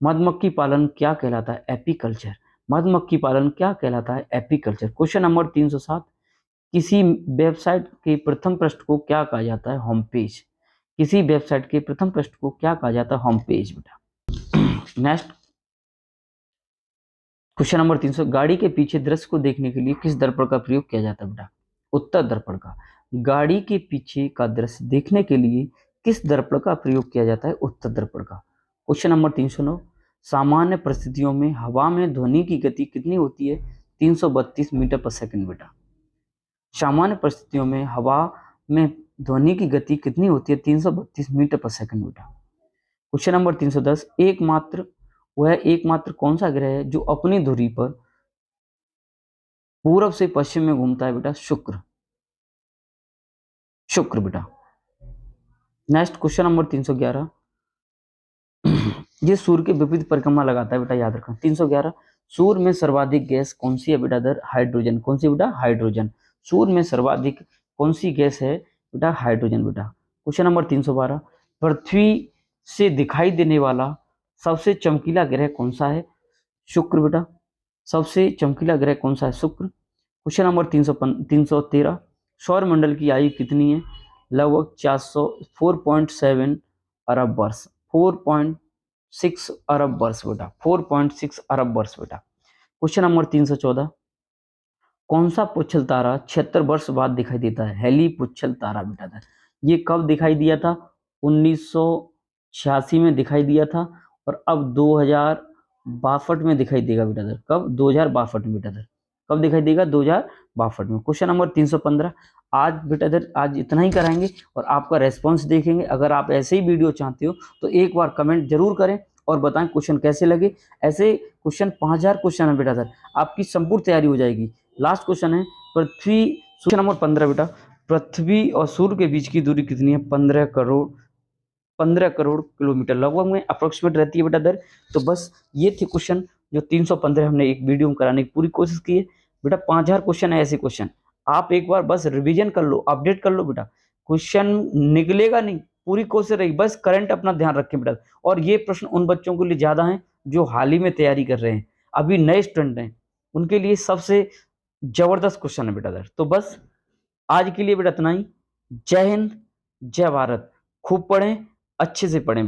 S1: मधुमक्खी पालन क्या कहलाता है? एपीकल्चर। मधुमक्खी पालन क्या कहलाता है? एपीकल्चर। क्वेश्चन नंबर 307, किसी वेबसाइट के प्रथम पृष्ठ को क्या कहा जाता है? Home page. किसी वेबसाइट के प्रथम पृष्ठ को क्या कहा जाता है? होम पेज बेटा। नेक्स्ट क्वेश्चन नंबर 300, गाड़ी के पीछे दृश्य को देखने के लिए किस दर्पण का प्रयोग किया जाता है बेटा? उत्तर दर्पण का। गाड़ी के पीछे का दृश्य देखने के लिए किस दर्पण का प्रयोग किया जाता है? उत्तर दर्पण का। क्वेश्चन नंबर 309, सामान्य परिस्थितियों में हवा में ध्वनि की गति कितनी होती है? 332 मीटर पर सेकंड बेटा। सामान्य परिस्थितियों में हवा में ध्वनि की गति कितनी होती है? 332 मीटर पर सेकंड बेटा। क्वेश्चन नंबर 310, एकमात्र कौन सा ग्रह है जो अपनी धुरी पर पूरब से पश्चिम में घूमता है बेटा? शुक्र। शुक्र बेटा। नेक्स्ट क्वेश्चन नंबर 311, ये सूर्य के विपरीत परिक्रमा लगाता है बेटा, याद रखना। 311, सूर्य में सर्वाधिक गैस कौन सी है बेटा? दर हाइड्रोजन। कौन सी बेटा? हाइड्रोजन। सूर्य में सर्वाधिक कौन सी गैस है बेटा? हाइड्रोजन बेटा। क्वेश्चन नंबर 312, पृथ्वी से दिखाई देने वाला सबसे चमकीला ग्रह कौन सा है? शुक्र बेटा। सबसे चमकीला ग्रह कौन सा है? शुक्र। क्वेश्चन नंबर 313, सौर मंडल की आयु कितनी है? लगभग 4.7 अरब वर्ष। 4.6 अरब वर्ष बेटा। 4.6 अरब वर्ष बेटा। क्वेश्चन नंबर 314, कौन सा पुच्छल तारा 76 वर्ष बाद दिखाई देता है? हेली पुच्छल तारा बेटा था। ये कब दिखाई दिया था? 1986 में दिखाई दिया था, और अब 2062 में दिखाई देगा बेटा दर। कब? 2062 में बेटा दर। कब दिखाई देगा? 2062 में। क्वेश्चन नंबर 315, आज बेटा दर आज इतना ही कराएंगे और आपका रेस्पॉन्स देखेंगे। अगर आप ऐसे ही वीडियो चाहते हो तो एक बार कमेंट जरूर करें और बताएं क्वेश्चन कैसे लगे। ऐसे क्वेश्चन 5000 क्वेश्चन है बेटा दर, आपकी संपूर्ण तैयारी हो जाएगी। लास्ट क्वेश्चन है पृथ्वी, क्वेश्चन नंबर 15 बेटा, पृथ्वी और सूर्य के बीच की दूरी कितनी है? 15 करोड़ किलोमीटर लगभग में अप्रोक्सीमेट रहती है बेटा दर। तो बस ये थे क्वेश्चन जो 315 हमने एक वीडियो में कराने की पूरी कोशिश की है बेटा। 5000 क्वेश्चन है ऐसे क्वेश्चन, आप एक बार बस रिवीजन कर लो, अपडेट कर लो बेटा। क्वेश्चन निकलेगा नहीं, पूरी कोशिश रही, बस करंट अपना ध्यान रखें बेटा। और ये प्रश्न उन बच्चों के लिए ज्यादा हैं जो हाल ही में तैयारी कर रहे हैं, अभी नए स्टूडेंट हैं, उनके लिए सबसे जबरदस्त क्वेश्चन है बेटा दर। तो बस आज के लिए बेटा इतना ही। जय हिंद, जय भारत। खूब पढ़ें, अच्छे से पढ़ें।